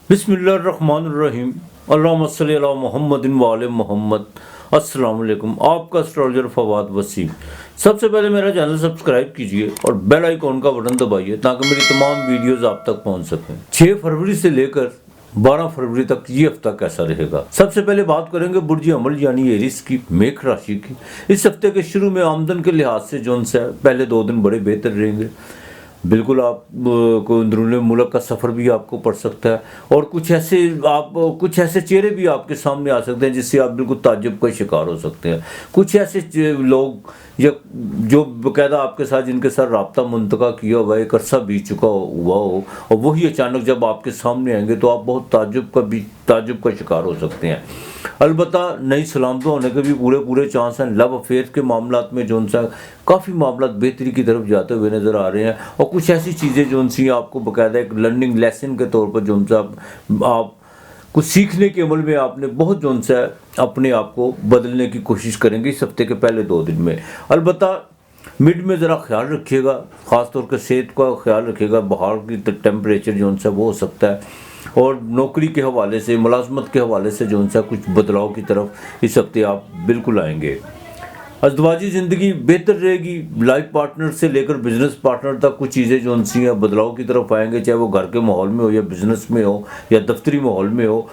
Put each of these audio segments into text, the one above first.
बिस्मिल्लाहिर्रहमानिर्रहीम। अल्लाहुम्मा सल्ली अला मुहम्मदिन व आले मोहम्मद। अस्सलाम वालेकुम। आपका एस्ट्रोलॉजर फवाद वसीम। सबसे पहले मेरा चैनल सब्सक्राइब कीजिए और बेल आइकॉन का बटन दबाइए ताकि मेरी तमाम वीडियोस आप तक पहुंच सकें। 6 फरवरी से लेकर 12 फरवरी तक ये हफ्ता कैसा रहेगा। सबसे पहले बात करेंगे बुर्ज अमल यानी एरिस की, मेष राशि की। इस हफ्ते के शुरू में आमदन के लिहाज से जोन से पहले 2 दिन बड़े बेहतर रहेंगे। बिल्कुल आप को अंदरूनी मुल्क का सफ़र भी आपको पड़ सकता है और कुछ ऐसे चेहरे भी आपके सामने आ सकते हैं जिससे आप बिल्कुल ताज्जुब का शिकार हो सकते हैं। कुछ ऐसे लोग या जो बाकायदा आपके साथ जिनके साथ रब्ता मुंतका किया हुआ है, एक अरसा बीत चुका हुआ हो और वही अचानक जब आपके सामने आएंगे तो आप बहुत ताज्जुब का शिकार हो सकते हैं। अलबत्ता नई सलामतों होने के भी पूरे चांस हैं। लव अफेयर के मामलात में जो सा काफ़ी मामलात बेहतरी की तरफ जाते हुए नज़र आ रहे हैं और कुछ ऐसी चीज़ें जो सी आपको बाकायदा एक लर्निंग लेसन के तौर पर जो सा आप कुछ सीखने के अमल में आपने बहुत जो सा अपने आप को बदलने की कोशिश करेंगे इस हफ्ते के पहले 2 दिन में। अलबत्ता मिड में ज़रा ख्याल रखिएगा, ख़ासतौर पर सेहत का ख्याल रखिएगा। बाहर की टेम्परेचर जो सा वो हो सकता है और नौकरी के हवाले से, मुलाजमत के हवाले से जो सा कुछ बदलाव की तरफ इस हफ्ते आप बिल्कुल आएंगे। अज़दवाजी ज़िंदगी बेहतर रहेगी। लाइफ पार्टनर से लेकर बिजनेस पार्टनर तक कुछ चीज़ें जो सी हैं बदलाव की तरफ आएंगे, चाहे वो घर के माहौल में हो या बिजनेस में हो या दफ्तरी माहौल में हो।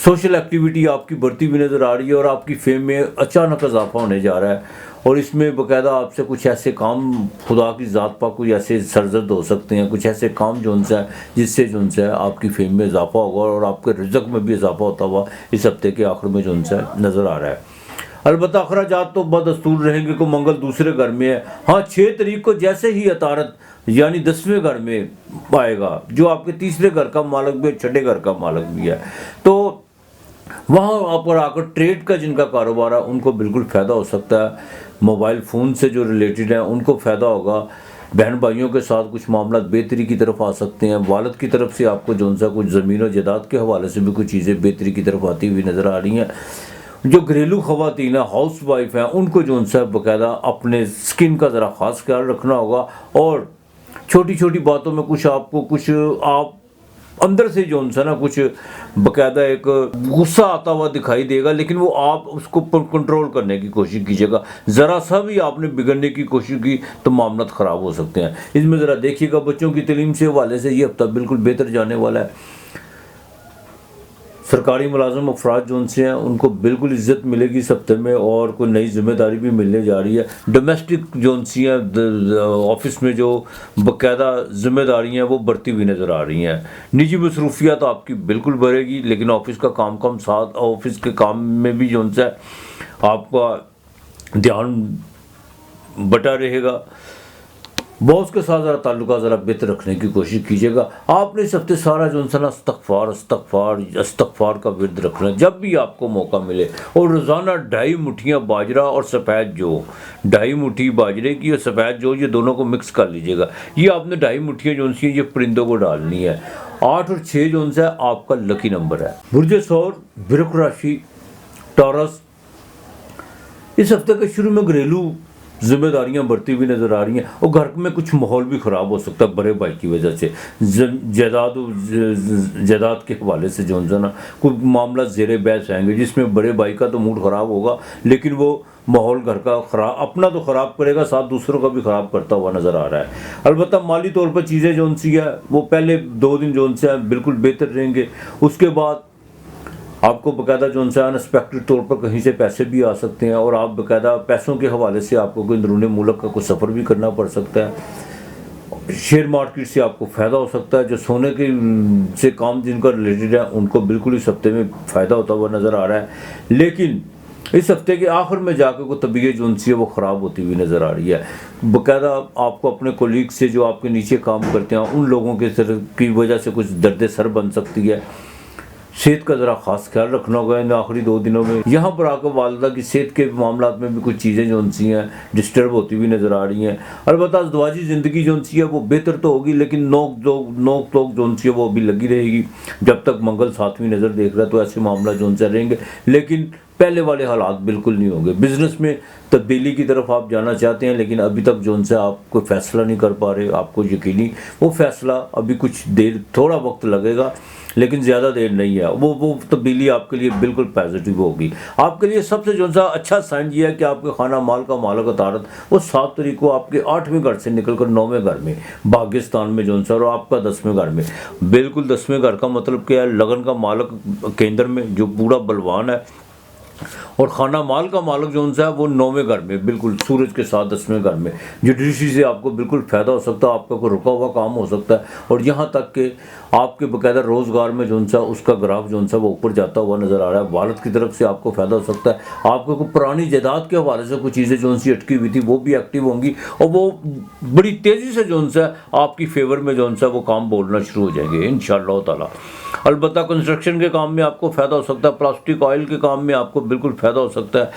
सोशल एक्टिविटी आपकी बढ़ती हुई नज़र आ रही है और आपकी फेम में अचानक इजाफा होने जा रहा है और इसमें बाकायदा आपसे कुछ ऐसे काम खुदा की ज़ात पर कोई ऐसे सरजद हो सकते हैं, कुछ ऐसे काम जो उनसे जिससे जो उनसे आपकी फेम में इजाफा होगा और आपके रिज़्क में भी इजाफा होता हुआ इस हफ्ते के आखिर में जो उनसे नज़र आ रहा है। अलबत्ता अखराजात तो बदस्तूर रहेंगे को मंगल दूसरे घर में है। हाँ, 6 तारीख को जैसे ही अतारत यानी 10वें घर में आएगा जो आपके तीसरे घर का मालिक भी है, छठे घर का मालिक भी है, तो वहाँ पर आकर ट्रेड का जिनका कारोबार है उनको बिल्कुल फ़ायदा हो सकता है। मोबाइल फ़ोन से जो रिलेटेड है उनको फ़ायदा होगा। बहन भाइयों के साथ कुछ मामला बेहतरी की तरफ आ सकते हैं। वालिद की तरफ से आपको जो सा कुछ ज़मीन और जायदाद के हवाले से भी कुछ चीज़ें बेहतरी की तरफ आती हुई नज़र आ रही हैं। जो घरेलू ख़वातीन है, हाउस वाइफ हैं, उनको जो सा बाकायदा अपने स्किन का ज़रा ख़ास ख्याल रखना होगा और छोटी छोटी बातों में कुछ आप अंदर से जो सा ना कुछ बाकायदा एक गुस्सा आता हुआ दिखाई देगा, लेकिन वो आप उसको कंट्रोल करने की कोशिश कीजिएगा। ज़रा सा भी आपने बिगड़ने की कोशिश की तो मामला ख़राब हो सकते हैं। इसमें ज़रा देखिएगा बच्चों की तालीम से हवाले से ये हफ्ता बिल्कुल बेहतर जाने वाला है। सरकारी मुलाजम अफराद जो उनसे हैं उनको बिल्कुल इज़्ज़त मिलेगी इस हफ्ते में और कोई नई जिम्मेदारी भी मिलने जा रही है। डोमेस्टिक जो उनसी हैं ऑफिस में जो बाकायदा जिम्मेदारियाँ हैं वो बढ़ती हुई नज़र आ रही हैं। निजी मसरूफियात तो आपकी बिल्कुल बढ़ेगी, लेकिन ऑफिस का काम साथ ऑफिस के काम में भी जो उनसे आपका ध्यान बटा रहेगा। बॉस के साथ ज़रा ताल्लुका ज़रा बेहतर रखने की कोशिश कीजिएगा। आपने इस हफ्ते सारा जो ना इस्तग़फ़ार का विर्द रखना है जब भी आपको मौका मिले और रोज़ाना 2.5 मुट्ठियाँ बाजरा और सफ़ेद जौ, 2.5 मुट्ठी बाजरे की और सफ़ेद जौ, ये दोनों को मिक्स कर लीजिएगा। ये आपने 2.5 मुट्ठियाँ जो सी ये परिंदों को डालनी है। 8 और 6 जो है आपका लकी नंबर है। बुर्ज सौर, वृश्चिक राशि, टॉरस। इस हफ्ते के शुरू में घरेलू जिम्मेदारियां बढ़ती हुई नज़र आ रही हैं और घर में कुछ माहौल भी ख़राब हो सकता है बड़े भाई की वजह से। जायदाद के हवाले से जो है ना कुछ मामला ज़ेरे बहस आएंगे जिसमें बड़े भाई का तो मूड ख़राब होगा, लेकिन वो माहौल घर का अपना तो ख़राब करेगा साथ दूसरों का भी ख़राब करता हुआ नज़र आ रहा है। अलबत्ता माली तौर पर चीज़ें जो सी है वो पहले 2 दिन जो से बिल्कुल बेहतर रहेंगे। उसके बाद आपको बाकायदा जो उनसे अनएक्सपेक्टेड तौर पर कहीं से पैसे भी आ सकते हैं और आप बाकायदा पैसों के हवाले से आपको कोई अंदरूनी मुल्क का कुछ सफ़र भी करना पड़ सकता है। शेयर मार्केट से आपको फ़ायदा हो सकता है। जो सोने के से काम जिनका रिलेटेड है उनको बिल्कुल इस हफ्ते में फ़ायदा होता हुआ नज़र आ रहा है, लेकिन इस हफ्ते के आखिर में जाकर को तबीयत जो उनसी है वो ख़राब होती हुई नज़र आ रही है। बाकायदा आपको अपने कोलीग से जो आपके नीचे काम करते हैं उन लोगों के की वजह से कुछ दर्द सर बन सकती है। सेहत का ज़रा ख़ास ख्याल रखना होगा इन आखिरी 2 दिनों में। यहाँ पर आकर वालदा की सेहत के मामला में भी कुछ चीज़ें जो सी हैं डिस्टर्ब होती हुई नज़र आ रही हैं। अलबत्ता अज़दवाजी ज़िंदगी जो सी है वो बेहतर तो होगी, लेकिन नोक तोक जो सी है वो अभी लगी रहेगी। जब तक मंगल 7वीं नज़र देख रहा है तो ऐसे मामला जो उनसे रहेंगे, लेकिन पहले वाले हालात बिल्कुल नहीं होंगे। बिजनेस में तब्दीली की तरफ आप जाना चाहते हैं, लेकिन अभी तक जो उनसे आप कोई फैसला नहीं कर पा रहे, आपको यकीनी वो फैसला अभी कुछ देर, थोड़ा वक्त लगेगा लेकिन ज़्यादा देर नहीं है, वो तब्दीली आपके लिए बिल्कुल पॉजिटिव होगी। आपके लिए सबसे जो सा अच्छा साइन ये है कि आपके खाना माल का मालक अतारत वो 7 तारीख को आपके 8वें घर से निकलकर 9वें घर में भाग्यस्थान में जो सा, और आपका 10वें घर में। बिल्कुल 10वें घर का मतलब क्या है, लगन का मालक केंद्र में जो पूरा बलवान है, और खाना माल का मालक जो उनसा है वो 9वें घर में, बिल्कुल सूरज के साथ 10वें घर में। जुडिशरी से आपको बिल्कुल फ़ायदा हो सकता है, आपका कोई रुका हुआ काम हो सकता है, और यहाँ तक कि आपके बाकायदा रोज़गार में जो उनसा उसका ग्राफ जो उनसा वो ऊपर जाता हुआ नज़र आ रहा है। वालिद की तरफ से आपको फ़ायदा हो सकता है, आपको कोई पुरानी जायदाद के हवाले से कुछ चीज़ें जो उनसी अटकी हुई थी वो भी एक्टिव होंगी, और वो बड़ी तेज़ी से जो उनसा आपकी फेवर में जो उनसा वो काम बोलना शुरू हो जाएंगे इंशाअल्लाह ताला। अलबत्ता कंस्ट्रक्शन के काम में आपको फ़ायदा हो सकता है, प्लास्टिक ऑयल के काम में आपको बिल्कुल फ़ायदा हो सकता है।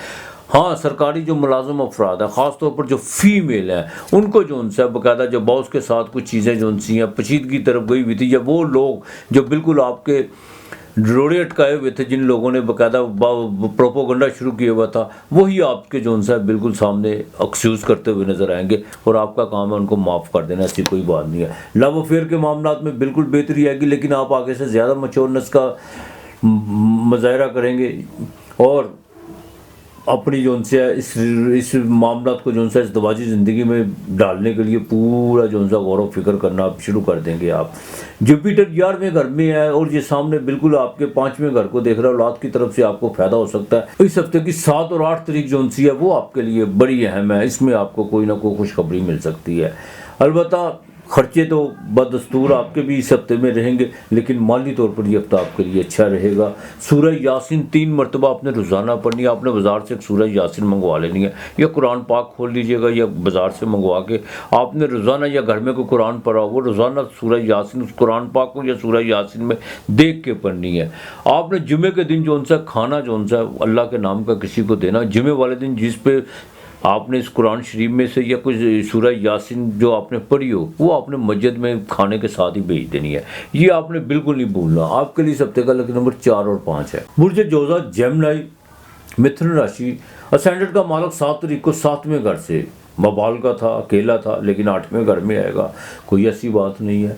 हाँ, सरकारी जो मुलाजिम अफराद है, ख़ास तौर पर जो फ़ीमेल हैं, उनको जो उनसे बाकायदा जो बॉस के साथ कुछ चीज़ें जो उनसी हैं पचीदगी की तरफ गई हुई थी, या वो लोग जो बिल्कुल आपके रोड़े अटकाए हुए थे, जिन लोगों ने बाकायदा प्रोपोगंडा शुरू किया हुआ था, वही आपके जो उनसे बिल्कुल सामने एक्सक्यूज़ करते हुए नज़र आएंगे, और आपका काम है उनको माफ़ कर देना, ऐसी कोई बात नहीं है। लव अफेयर के मामलात में बिल्कुल बेहतरी आएगी, लेकिन आप आगे से ज़्यादा मैच्योरनेस का मुजाहरा करेंगे, और अपनी जो उनसे इस मामलात को जो उनसे इस दवाजी ज़िंदगी में डालने के लिए पूरा जो उनका गौर व फिक्र करना आप शुरू कर देंगे। आप जुपिटर 11वें घर में है, और ये सामने बिल्कुल आपके 5वें घर को देख रहा है, औलाद की तरफ से आपको फ़ायदा हो सकता है। इस हफ्ते की 7 और 8 तारीख जो उनसी है वो आपके लिए बड़ी अहम है, इसमें आपको कोई ना कोई खुशखबरी मिल सकती है। अलबत्ता खर्चे तो बदस्तूर आपके भी इस हफ्ते में रहेंगे, लेकिन माली तौर पर ये हफ्ता आपके लिए अच्छा रहेगा। सूरह यासीन 3 मरतबा आपने रोज़ाना पढ़नी है। आपने बाज़ार से एक सूरह यासीन मंगवा लेनी है, या कुरान पाक खोल लीजिएगा, या बाज़ार से मंगवा के आपने रोज़ाना, या घर में कोई कुरान पढ़ा हो वो रोज़ाना सूरह यासीन उस कुरान पाक को या सूरह यासीन में देख के पढ़नी है। आपने जुमे के दिन जो उनसा खाना जो उनसा अल्लाह के नाम का किसी को देना, जुमे वाले दिन जिस पे आपने इस कुरान शरीफ में से या कुछ सूरह यासीन जो आपने पढ़ी हो वो आपने मस्जिद में खाने के साथ ही भेज देनी है, ये आपने बिल्कुल नहीं भूलना। आपके लिए इस हफ्ते का लकी नंबर 4 और 5 है। बुर्ज जोजा जेमिनी मिथुन राशि, असेंडेंट का मालक 7 तारीख को 7वें घर से, मबाल का था, अकेला था, लेकिन 8वें घर में आएगा। कोई ऐसी बात नहीं है,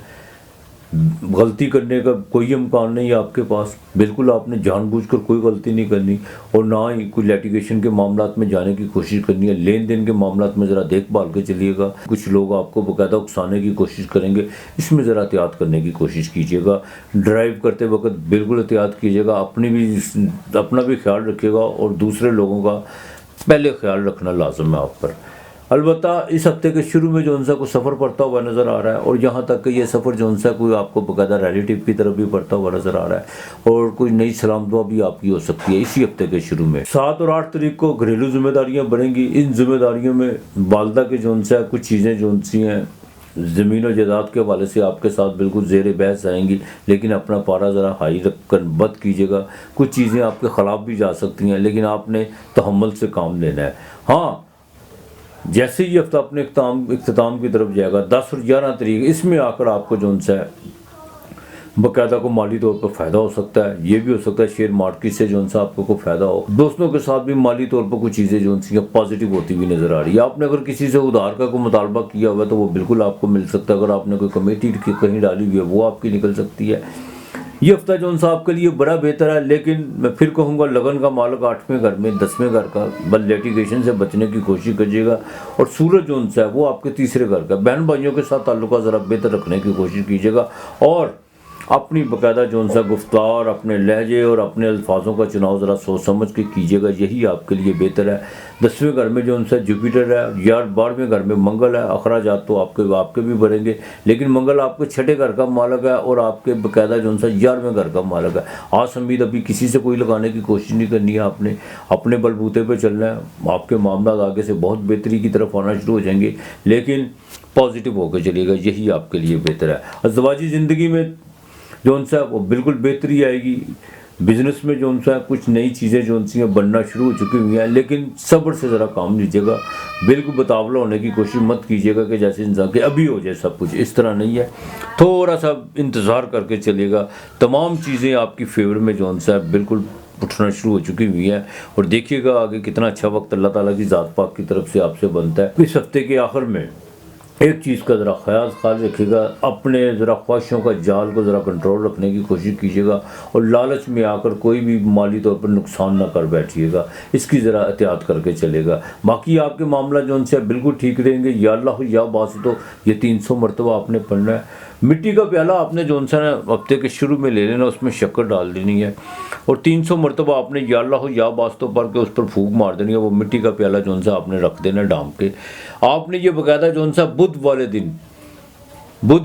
गलती करने का कोई इम्कान नहीं है आपके पास, बिल्कुल आपने जानबूझकर कोई गलती नहीं करनी, और ना ही कोई लिटिगेशन के मामलात में जाने की कोशिश करनी है। लेन देन के मामलात में ज़रा देखभाल के चलिएगा, कुछ लोग आपको बाकायदा उकसाने की कोशिश करेंगे, इसमें ज़रा एहतियात करने की कोशिश कीजिएगा। ड्राइव करते वक्त बिल्कुल एहतियात कीजिएगा, अपना भी ख्याल रखिएगा, और दूसरे लोगों का पहले ख्याल रखना लाजम है आप पर। अलबत्ता इस हफ्ते के शुरू में जो उनसा कोई सफ़र पड़ता हुआ नज़र आ रहा है, और यहाँ तक कि ये सफ़र जो उनसा कोई आपको बाकायदा रिलेटिव की तरफ भी पड़ता हुआ नज़र आ रहा है, और कोई नई सलाम दुआ भी आपकी हो सकती है इसी हफ्ते के शुरू में। 7 और 8 तारीख को घरेलू जिम्मेदारियाँ बढ़ेंगी। इन जिम्मेदारियों में वालदा के जो उनसा कुछ चीज़ें जो उनसी हैं ज़मीन और जायदाद के हवाले से आपके साथ बिल्कुल ज़ेर बहस आएंगी, लेकिन अपना पारा ज़रा हाई रख कर मत कीजिएगा। कुछ चीज़ें आपके ख़िलाफ़ भी जा सकती हैं, लेकिन आपने तहम्मुल से काम लेना है। हाँ, जैसे ही हफ्ता अपने इख्तिताम की तरफ जाएगा 10 और 11 तारीख, इसमें आकर आपको जो उनसे बाकायदा को माली तौर पर फ़ायदा हो सकता है। ये भी हो सकता है शेयर मार्केट से जो उनसे आपको फ़ायदा हो। दोस्तों के साथ भी माली तौर पर कुछ चीज़ें जो उनसी पॉजिटिव होती हुई नज़र आ रही है। आपने अगर किसी से उधार का कोई मुतालबा किया हुआ है तो वो बिल्कुल आपको मिल सकता है। अगर आपने कोई कमेटी कहीं डाली हुई है वो आपकी निकल सकती है। ये हफ्ता जो उनसा आपके लिए बड़ा बेहतर है, लेकिन मैं फिर कहूँगा लगन का मालक 8वें घर में 10वें घर का, बस लिटिगेशन से बचने की कोशिश कीजिएगा। और सूरज जो उनसा है वो आपके 3रे घर का। बहन भाइयों के साथ ताल्लुका ज़रा बेहतर रखने की कोशिश कीजिएगा, और अपनी बाकायदा जो उनसा गुफ्तार, अपने लहजे और अपने अल्फाजों का चुनाव ज़रा सोच समझ के कीजिएगा, यही आपके लिए बेहतर है। 10वें घर में जो उनसा जुपिटर है, या 12वें घर में मंगल है। अखराजात तो आपके भी बढ़ेंगे, लेकिन मंगल आपके 6ठे घर का मालक है, और आपके बाकायदा जो उनसा 11वें घर का मालक है। आस उम्मीद अभी किसी से कोई लगाने की कोशिश नहीं करनी है, आपने अपने बलबूते पर चलना है। आपके मामला आगे से बहुत बेहतरी की तरफ आना शुरू हो जाएंगे, लेकिन पॉजिटिव होकर चलिएगा, यही आपके लिए बेहतर है। अज़वाजी ज़िंदगी में जो उनसा वो बिल्कुल बेहतरी आएगी। बिज़नेस में जो उनसा कुछ नई चीज़ें जो उनसी बनना शुरू हो चुकी हुई हैं, लेकिन सब्र से ज़रा काम लीजिएगा। बिल्कुल बतावला होने की कोशिश मत कीजिएगा कि जैसे इंसान के अभी हो जाए सब कुछ, इस तरह नहीं है। थोड़ा सा इंतज़ार करके चलिएगा, तमाम चीज़ें आपकी फेवर में जो उनसा बिल्कुल उठना शुरू हो चुकी हुई हैं। और देखिएगा आगे कितना अच्छा वक्त अल्लाह ताला की ज़ात पाक की तरफ से आपसे बनता है। इस हफ्ते के आखिर में एक चीज़ का ज़रा ख्याल रखिएगा, अपने ज़रा ख्वाहिशों का जाल को ज़रा कंट्रोल रखने की कोशिश कीजिएगा और लालच में आकर कोई भी माली तौर पर नुकसान ना कर बैठिएगा, इसकी ज़रा एहतियात करके चलेगा। बाकी आपके मामला जो उनसे बिल्कुल ठीक रहेंगे। या अल्लाह या बासितो ये 300 मरतबा आपने पढ़ना है। मिट्टी का प्याला आपने जो सा हफ्ते के शुरू में ले लेना, उसमें शक्कर डाल देनी है और 300 मरतबा आपने या अल्लाह या बासितो पढ़ के उस पर फूंक मार देनी है। वो मिट्टी का प्याला जो सा आपने रख देना डाम के। आपने ये बाकायदा जो सा बुध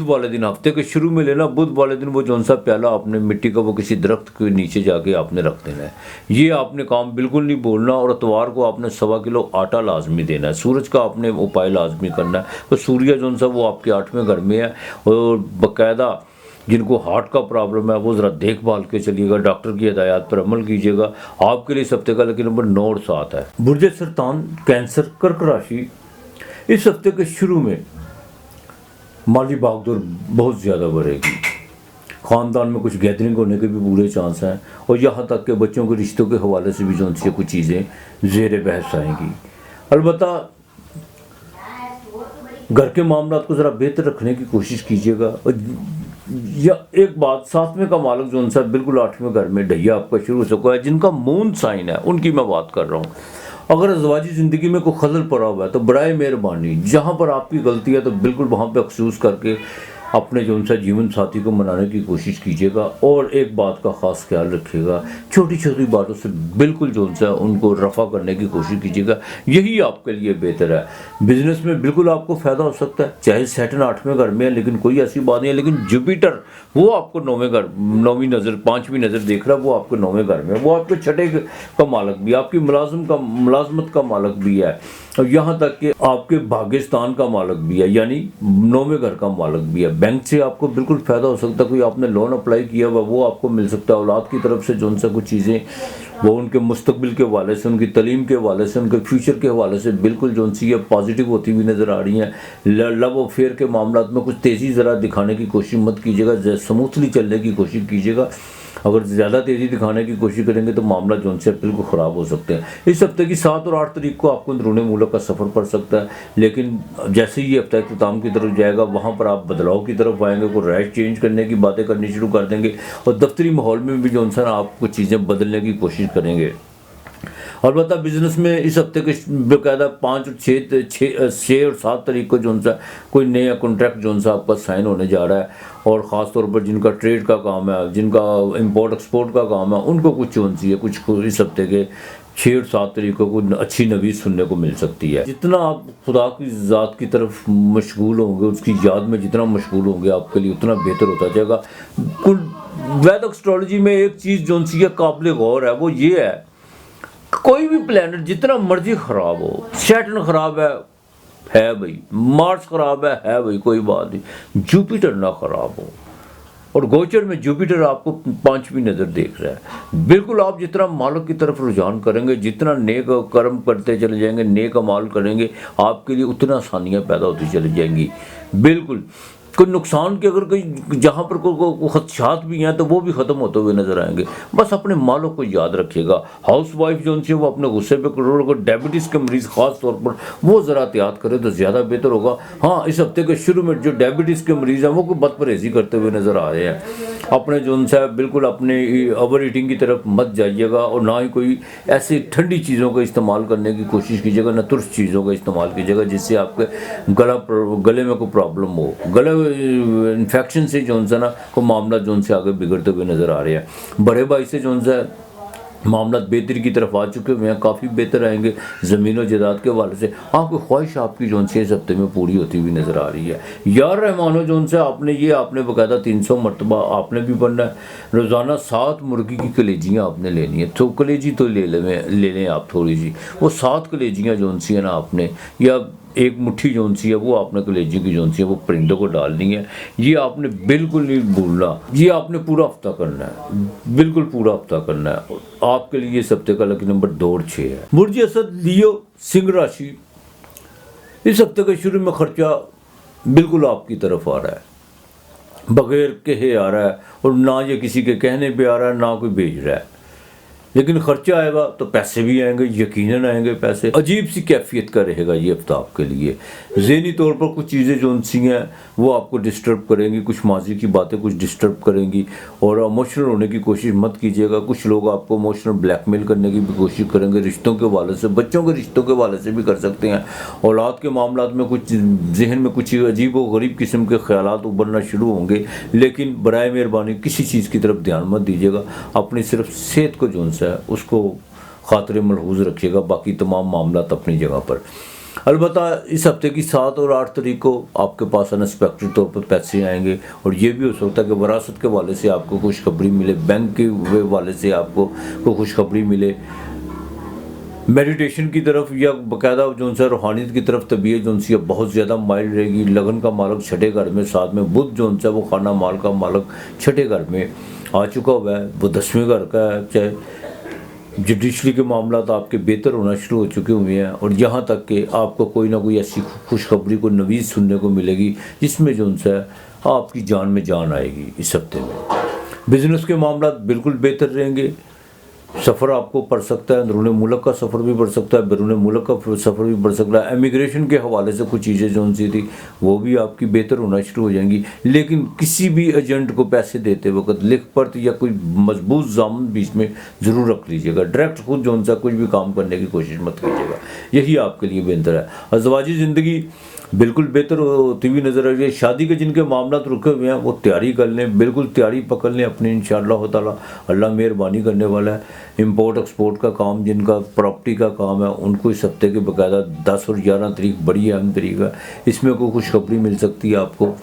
वाले दिन हफ्ते के शुरू में लेना। बुध वाले दिन वो जो सा प्याला आपने मिट्टी का वो किसी दरख्त के नीचे जाके आपने रख देना है। ये आपने काम बिल्कुल नहीं बोलना। और इतवार को आपने 1.25 किलो आटा लाजमी देना है। सूरज का आपने उपाय लाजमी करना है। तो सूर्य जो सा वो आपके 8वें घर में है और बाकायदा जिनको हार्ट का प्रॉब्लम है वो ज़रा देखभाल के चलिएगा, डॉक्टर की हिदायत पर अमल कीजिएगा। आपके लिए इस हफ्ते का लेकिन नंबर 9 और 7 है। बुर्ज सरतान, कैंसर, कर्क राशि, इस हफ्ते के शुरू में माली भागदौड़ बहुत ज़्यादा बढ़ेगी। ख़ानदान में कुछ गैदरिंग होने के भी पूरे चांस हैं और यहाँ तक कि बच्चों के रिश्तों के हवाले से भी जो उनसे कुछ चीज़ें ज़ेर बहस आएंगी। अलबत्ता घर के मामला को ज़रा बेहतर रखने की कोशिश कीजिएगा। और या एक बात, 7वें का मालिक जो उनसे बिल्कुल 8वें घर में ढैया आपका शुरू हो सका है, जिनका मून साइन है उनकी मैं बात कर रहा हूँ। अगर अज़वाजी ज़िंदगी में कोई खलल पड़ा हुआ है तो बराए मेहरबानी जहाँ पर आपकी गलती है तो बिल्कुल वहाँ पे अफसोस करके अपने जो उनसे जीवन साथी को मनाने की कोशिश कीजिएगा। और एक बात का ख़ास ख्याल रखिएगा, छोटी छोटी बातों से बिल्कुल जो उनसे उनको रफ़ा करने की कोशिश कीजिएगा, यही आपके लिए बेहतर है। बिज़नेस में बिल्कुल आपको फ़ायदा हो सकता है, चाहे सैटर्न 8वें घर में है, लेकिन कोई ऐसी बात नहीं है। लेकिन जुपिटर वो आपको 9वीं नज़र 5वीं नज़र देख रहा है, वो आपको 9वें घर में, वो आपके 6ठे का मालक भी, आपकी मुलाजमत का मालक भी है और यहाँ तक कि आपके भाग्यस्थान का मालक भी है, यानी 9वें घर का मालक भी है। बैंक से आपको बिल्कुल फ़ायदा हो सकता है। कोई आपने लोन अप्लाई किया हुआ वो आपको मिल सकता है। औलाद की तरफ से जो उनसे कुछ चीज़ें वो उनके मुस्तकबिल के हवाले से, उनकी तलीम के हवाले से, उनके फ्यूचर के हवाले से बिल्कुल जो उनसी ये पॉजिटिव होती हुई नज़र आ रही हैं। लव अफेयर के मामला में कुछ तेज़ी ज़रा दिखाने की कोशिश मत कीजिएगा, स्मूथली चलने की कोशिश कीजिएगा। अगर ज़्यादा तेज़ी दिखाने की कोशिश करेंगे तो मामला जो उनसे बिल्कुल ख़राब हो सकते हैं। इस हफ्ते की 7 और 8 तारीख को आपको अंदरूनी मुल्क का सफ़र पड़ सकता है, लेकिन जैसे ही ये हफ्ता इख्तिताम की तरफ जाएगा वहाँ पर आप बदलाव की तरफ आएंगे, कोई राइट चेंज करने की बातें करनी शुरू कर देंगे और दफ्तरी माहौल में भी जो उनसे आप कुछ चीज़ें बदलने की कोशिश करेंगे। अलबत्ता बिज़नेस में इस हफ्ते के बाकायदा 5 और 6 और 7 तारीख को जो उनसा कोई नया कॉन्ट्रैक्ट जो उनसा आपका साइन होने जा रहा है। और ख़ास तौर पर जिनका ट्रेड का काम है, जिनका इंपोर्ट एक्सपोर्ट का काम है, उनको कुछ उनसी है कुछ इस हफ्ते के 6 और 7 तारीख को अच्छी नवीस सुनने को मिल सकती है। जितना आप खुदा की ज़ात की तरफ मशगूल होंगे, उसकी याद में जितना मशगूल होंगे, आपके लिए उतना बेहतर होता जाएगा। कुल वैदिक एस्ट्रोलॉजी में एक चीज़ जो उनसी काबिल गौर है वो ये है, कोई भी प्लैनेट जितना मर्जी ख़राब हो, सैटर्न ख़राब है भाई, मार्स ख़राब है भाई, कोई बात नहीं, जुपिटर ना ख़राब हो। और गोचर में जुपिटर आपको 5वीं नज़र देख रहा है। बिल्कुल आप जितना मालिक की तरफ रुझान करेंगे, जितना नेक कर्म करते चले जाएंगे, नेक अमाल करेंगे, आपके लिए उतना आसानियाँ पैदा होती चली जाएंगी। बिल्कुल कोई नुकसान के अगर कोई जहाँ पर कोई खदशात भी हैं तो वो भी ख़त्म होते हुए नज़र आएंगे। बस अपने मालों को याद रखिएगा। हाउस वाइफ जो उनसे वो अपने गुस्से पे करोड़ को डायबिटीज़ के मरीज़ ख़ास तौर पर वो ज़रा एहतियात करें तो ज़्यादा बेहतर होगा। हाँ, इस हफ्ते के शुरू में जो डायबिटीज़ के मरीज़ हैं वो कोई बदपरहेज़ी करते हुए नज़र आ रहे हैं। अपने जो उनसे बिल्कुल अपने ओवर ईटिंग की तरफ मत जाइएगा और ना ही कोई ऐसी ठंडी चीज़ों का इस्तेमाल करने की कोशिश कीजिएगा, ना तुर्स चीज़ों का इस्तेमाल कीजिएगा जिससे आपके गले में कोई प्रॉब्लम हो। गले इन्फेक्शन से जो उनसे ना को मामला जो उनसे आगे बिगड़ते हुए नज़र आ रहे हैं। बड़े भाई से जो उनसे मामला बेहतरी की तरफ आ चुके हुए हैं, काफ़ी बेहतर आएंगे ज़मीन और जायदाद के हवाले से। आपकी ख्वाहिश आपकी जो उनसे इस हफ्ते में पूरी होती हुई नज़र आ रही है। यार रहमानो जो उनसे आपने बाकायदा 300 मरतबा आपने भी पढ़ना है। रोज़ाना 7 मुर्गी की कलेजियाँ आपने लेनी है। तो कलेजी तो ले लें आप थोड़ी सी, वो 7 कलेजियाँ जो उनसी है ना आपने, या एक मुट्ठी जो उनसी है वो आपने कलेजी की जो उनसी है वो परिंदों को डालनी है। ये आपने बिल्कुल नहीं भूलना, ये आपने पूरा हफ्ता करना है, बिल्कुल पूरा हफ्ता करना है। आपके लिए इस हफ्ते का लकी नंबर 2 और 6 है। बुर्ज असद लियो, सिंह राशि, इस हफ्ते के शुरू में खर्चा बिल्कुल आपकी तरफ आ रहा है, बगैर कहे आ रहा है और ना ये किसी के कहने पे आ रहा है, ना कोई भेज रहा है। लेकिन खर्चा आएगा तो पैसे भी आएंगे, यकीनन आएंगे पैसे। अजीब सी कैफियत का रहेगा ये हफ्ता आपके लिए। ज़हनी तौर पर कुछ चीज़ें जो सी हैं वो आपको डिस्टर्ब करेंगी, कुछ माजी की बातें कुछ डिस्टर्ब करेंगी, और इमोशनल होने की कोशिश मत कीजिएगा। कुछ लोग आपको इमोशनल ब्लैकमेल करने की भी कोशिश करेंगे, रिश्तों के हवाले से, बच्चों के रिश्तों के हवाले से भी कर सकते हैं। औलाद के मामला में कुछ जहन में कुछ अजीब व गरीब किस्म के ख्यालात उभरना शुरू होंगे, लेकिन बराए मेहरबानी किसी चीज़ की तरफ ध्यान मत दीजिएगा। अपनी सिर्फ सेहत को जो है उसको खातिर मलहूज रखिएगा, बाकी तमाम मामला अपनी जगह पर। अलबत्ता इस हफ्ते की 7 और 8 तारीख को आपके पास अनएक्सपेक्टेड तौर पर पैसे आएंगे, और ये भी हो सकता है कि वरासत के हवाले से आपको खुशखबरी मिले, बैंक के हवाले से आपको कोई खुशखबरी मिले, मेडिटेशन की तरफ या बाकायदा जो सा रूहानियत की तरफ तबीयत जो सी बहुत ज़्यादा माइल्ड रहेगी। लगन का मालक छठे घर में, साथ में बुध जो सा वो खाना माल का मालक छठे घर में आ चुका हुआ है, वो 10वें घर का है। चाहे जुडिशली के मामला तो आपके बेहतर होना शुरू हो चुके हुए हैं, और यहाँ तक कि आपको कोई ना कोई ऐसी खुशखबरी को नवीज़ सुनने को मिलेगी जिसमें जो सा आपकी जान में जान आएगी इस हफ्ते में। बिज़नेस के मामला बिल्कुल बेहतर रहेंगे। सफ़र आपको पड़ सकता है, अंदरूनी मुल्क का सफ़र भी पड़ सकता है, बैरून मुल्क का सफ़र भी पड़ सकता है। इमिग्रेशन के हवाले से कुछ चीज़ें जो सी थी वो भी आपकी बेहतर होना शुरू हो जाएंगी। लेकिन किसी भी एजेंट को पैसे देते वक्त लिख पढ़ या कोई मजबूत ज़ामन बीच में ज़रूर रख लीजिएगा। डायरेक्ट खुद जो सा कुछ भी काम करने की कोशिश मत कीजिएगा, यही आपके लिए बेहतर है। अज़वाजी ज़िंदगी बिल्कुल बेहतर होती हुई नज़र आ रही है। शादी के जिनके मामला रुके हुए हैं वो तैयारी कर लें, बिल्कुल तैयारी पकड़ लें अपनी, इंशाअल्लाह ताला अल्लाह मेहरबानी करने वाला है। इंपोर्ट एक्सपोर्ट का काम, जिनका प्रॉपर्टी का काम है, उनको इस हफ्ते के बाकायदा 10 और 11 तारीख बड़ी अहम तारीख है, इसमें कोई खुशखबरी मिल सकती है आपको।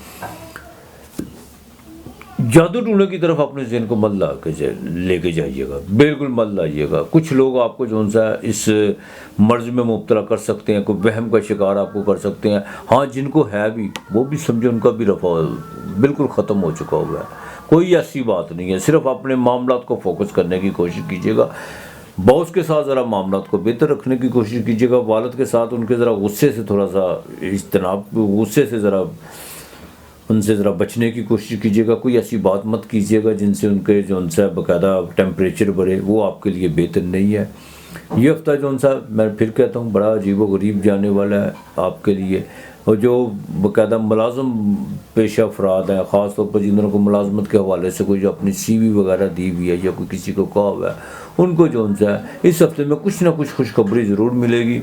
जादू टूने की तरफ अपने ज़हन को मत ला के लेके जाइएगा, बिल्कुल मत लाइएगा। कुछ लोग आपको जो सा इस मर्ज में मुब्तला कर सकते हैं, कोई वहम का शिकार आपको कर सकते हैं। हाँ, जिनको है भी वो भी समझे उनका भी रफा बिल्कुल ख़त्म हो चुका हुआ है, कोई ऐसी बात नहीं है। सिर्फ अपने मामलात को फोकस करने की कोशिश कीजिएगा। बॉस के साथ ज़रा मामलात को बेहतर रखने की कोशिश कीजिएगा। वालिद के साथ उनके ज़रा गुस्से से थोड़ा सा इज्तनाब, गुस्से से ज़रा उनसे ज़रा बचने की कोशिश कीजिएगा। कोई ऐसी बात मत कीजिएगा जिनसे उनके जो उनसे बाकायदा टेम्परेचर बढ़े, वो आपके लिए बेहतर नहीं है। ये हफ्ता जो सा मैं फिर कहता हूँ बड़ा अजीब व गरीब जाने वाला है आपके लिए। और जो बाकायदा मुलाजम पेशा अफराद हैं, ख़ास तौर पर जिन्होंने को मुलाजमत के हवाले से कोई जो अपनी CV वगैरह दी हुई है या कोई किसी को कहा हुआ है, उनको जो सा इस हफ्ते में कुछ ना कुछ खुशखबरी ज़रूर मिलेगी।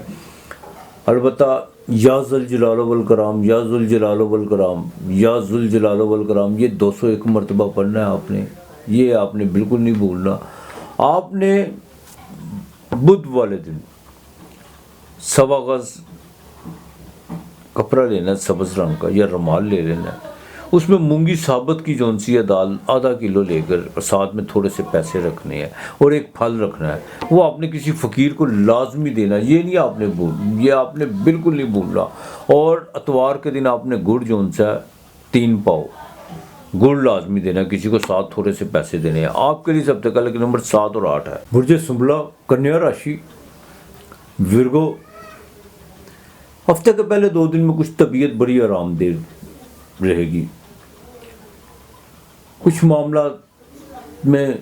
अलबत्ता या ज़ुल जलाल वल कराम, या ज़ुल जलाल वल कराम, या ज़ुल जलाल वल कराम, ये 201 मरतबा पढ़ना है आपने। ये आपने बिल्कुल नहीं भूलना। आपने बुध वाले दिन सवा गज कपड़ा लेना है सब्ज़ रंग का, या रुमाल ले लेना है, उसमें मूंगी साबत की जौन सी है दाल आधा किलो लेकर, और साथ में थोड़े से पैसे रखने हैं और एक फल रखना है। वो आपने किसी फ़कीर को लाजमी देना, ये नहीं आपने ये आपने बिल्कुल नहीं भूलना। और अतवार के दिन आपने गुड़ जौन सा 3 पाव गुड़ लाजमी देना, किसी को साथ थोड़े से पैसे देने हैं आपके लिए। सब तक लेकिन नंबर 7 और 8 है। बुर्जे सुंबला, कन्या राशि, विर्गो, हफ्ते के पहले 2 दिन में कुछ तबीयत बड़ी आरामदेह रहेगी। कुछ मामला में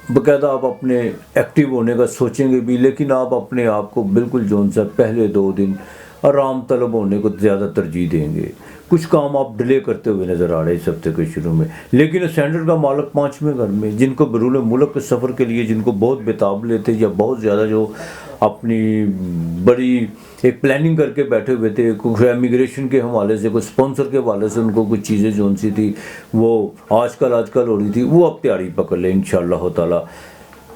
बाकायदा आप अपने एक्टिव होने का सोचेंगे भी, लेकिन आप अपने आप को बिल्कुल जो सा पहले 2 दिन आराम तलब होने को ज़्यादा तरजीह देंगे। कुछ काम आप डिले करते हुए नज़र आ रहे हैं इस हफ्ते के शुरू में। लेकिन स्टैंडर्ड का मालक 5वें घर में, जिनको बैरून मुल्क के सफ़र के लिए जिनको बहुत बेताब लेते या बहुत ज़्यादा जो अपनी बड़ी एक प्लानिंग करके बैठे हुए थे, कुछ इमिग्रेशन के हवाले से, कुछ स्पॉन्सर के हवाले से उनको कुछ चीज़ें जो सी थी वो आजकल हो रही थी, वो अब तैयारी पकड़ लें इंशाअल्लाह ताला।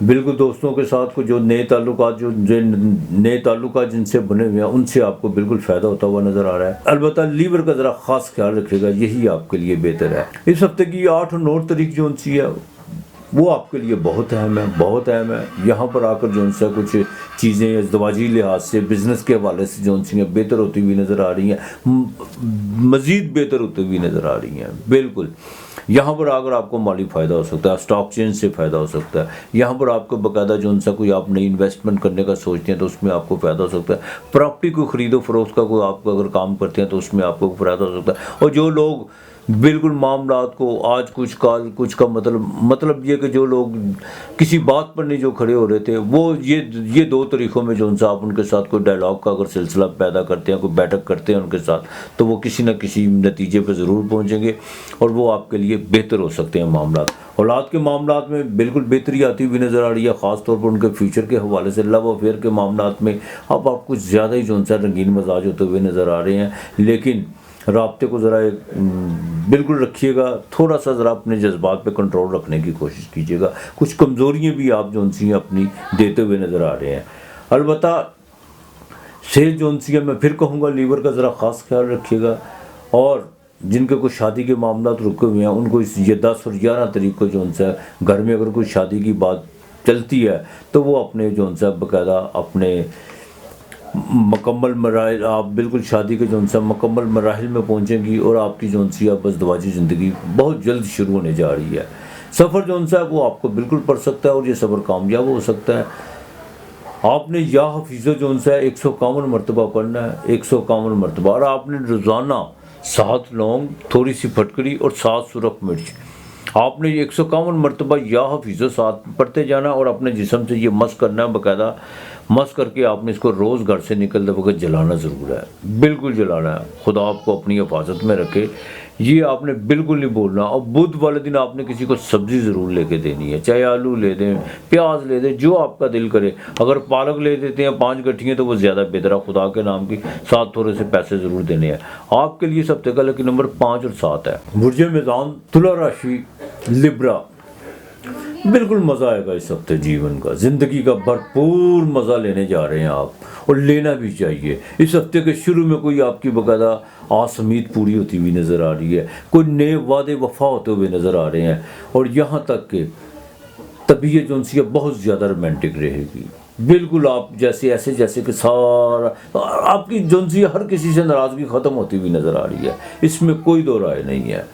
बिल्कुल दोस्तों के साथ को जो नए ताल्लुकात जिनसे बने हुए हैं उनसे आपको बिल्कुल फ़ायदा होता हुआ नज़र आ रहा है। अलबत्ता लीवर का ज़रा ख़ास ख्याल रखिएगा, यही आपके लिए बेहतर है। इस हफ्ते की 8 और 9 तारीख जो सी है वो आपके लिए बहुत अहम है, बहुत अहम है। यहाँ पर आकर जो सा कुछ चीज़ें इज़्दवाजी लिहाज से, बिज़नेस के हवाले से जो सी हैं बेहतर होती हुई नज़र आ रही हैं, मज़ीद बेहतर होती हुई नज़र आ रही हैं। बिल्कुल यहाँ पर अगर आपको माली फ़ायदा हो सकता है, स्टॉक चेंज से फ़ायदा हो सकता है, यहाँ पर आपको बाकायदा जो सा कोई आप नई इन्वेस्टमेंट करने का सोचते हैं तो उसमें आपको फ़ायदा हो सकता है। प्रॉपर्टी को ख़रीदो फरोख्त का कोई आप अगर काम करते हैं तो उसमें आपको फ़ायदा हो सकता है। और जो लोग बिल्कुल मामलात को आज कुछ काल कुछ का मतलब ये कि जो लोग किसी बात पर नहीं जो खड़े हो रहे थे, वो ये दो तरीक़ों में जो सा आप उनके साथ कोई डायलॉग का अगर सिलसिला पैदा करते हैं, कोई बैठक करते हैं उनके साथ, तो वो किसी न किसी नतीजे पर ज़रूर पहुँचेंगे और वो आपके लिए बेहतर हो सकते हैं मामलात। औलाद के मामलात में बिल्कुल बेहतरी आती हुई नज़र आ रही है, ख़ास तौर पर उनके फ्यूचर के हवाले से। लव अफेयर के मामलात में अब आप कुछ ज़्यादा ही जो सा रंगीन मिजाज होते हुए नज़र आ रहे हैं, लेकिन राब्ते को ज़रा बिल्कुल रखिएगा, थोड़ा सा ज़रा अपने जज्बात पे कंट्रोल रखने की कोशिश कीजिएगा। कुछ कमज़ोरियाँ भी आप जो सी अपनी देते हुए नज़र आ रहे हैं। अलबत्ता सेहत जो सी है, मैं फिर कहूँगा लीवर का ज़रा ख़ास ख्याल रखिएगा। और जिनके कुछ शादी के मामला रुके हुए हैं उनको इस ये 10 और 11 तारीख को जो सा घर में अगर कोई शादी की बात चलती है तो वो अपने जो सा बाकायदा अपने मुकम्मल मराहिल, आप बिल्कुल शादी के जो सा मुकम्मल मराहिल में पहुँचेंगी और आपकी जो सी अब अज़दवाजी ज़िंदगी बहुत जल्द शुरू होने जा रही है। सफ़र जो सा वो आपको बिल्कुल पड़ सकता है और ये सफ़र कामयाब हो सकता है। आपने या हफीज़ो जो सा 151 मरतबा पढ़ना है, 151 मरतबा, और आपने रोज़ाना 7 लौंग, थोड़ी सी फटकरी और 7 सुरख मिर्च, आपने 151 मरतबा या हफीज़ो 7 पढ़ते जाना और अपने जिस्म से ये मस करना है, बाकायदा मस करके आपने इसको रोज़ घर से निकलते वक्त जलाना ज़रूर है, बिल्कुल जलाना है। खुदा आपको अपनी हिफाजत में रखे, ये आपने बिल्कुल नहीं बोलना। और बुध वाले दिन आपने किसी को सब्ज़ी ज़रूर लेके देनी है, चाहे आलू ले दें, प्याज ले दें, जो आपका दिल करे। अगर पालक ले देते हैं 5 गठियाँ तो वो ज़्यादा बेहतर है, खुदा के नाम की। साथ थोड़े से पैसे ज़रूर देने हैं आपके लिए। इस हफ्ते का लकी नंबर 5 और 7 है। बुर्ज मीज़ान, तुला राशि, लिब्रा, बिल्कुल मज़ा आएगा इस हफ्ते जीवन का, ज़िंदगी का भरपूर मज़ा लेने जा रहे हैं आप, और लेना भी चाहिए। इस हफ्ते के शुरू में कोई आपकी बाकायदा आस उम्मीद पूरी होती हुई नज़र आ रही है, कोई नए वादे वफा होते हुए नज़र आ रहे हैं, और यहाँ तक कि तबीयत जो सी बहुत ज़्यादा रोमांटिक रहेगी। बिल्कुल आप जैसे कि सारा आपकी जो सी हर किसी से नाराज़गी ख़त्म होती हुई नज़र आ रही है, इसमें कोई दो राय नहीं है।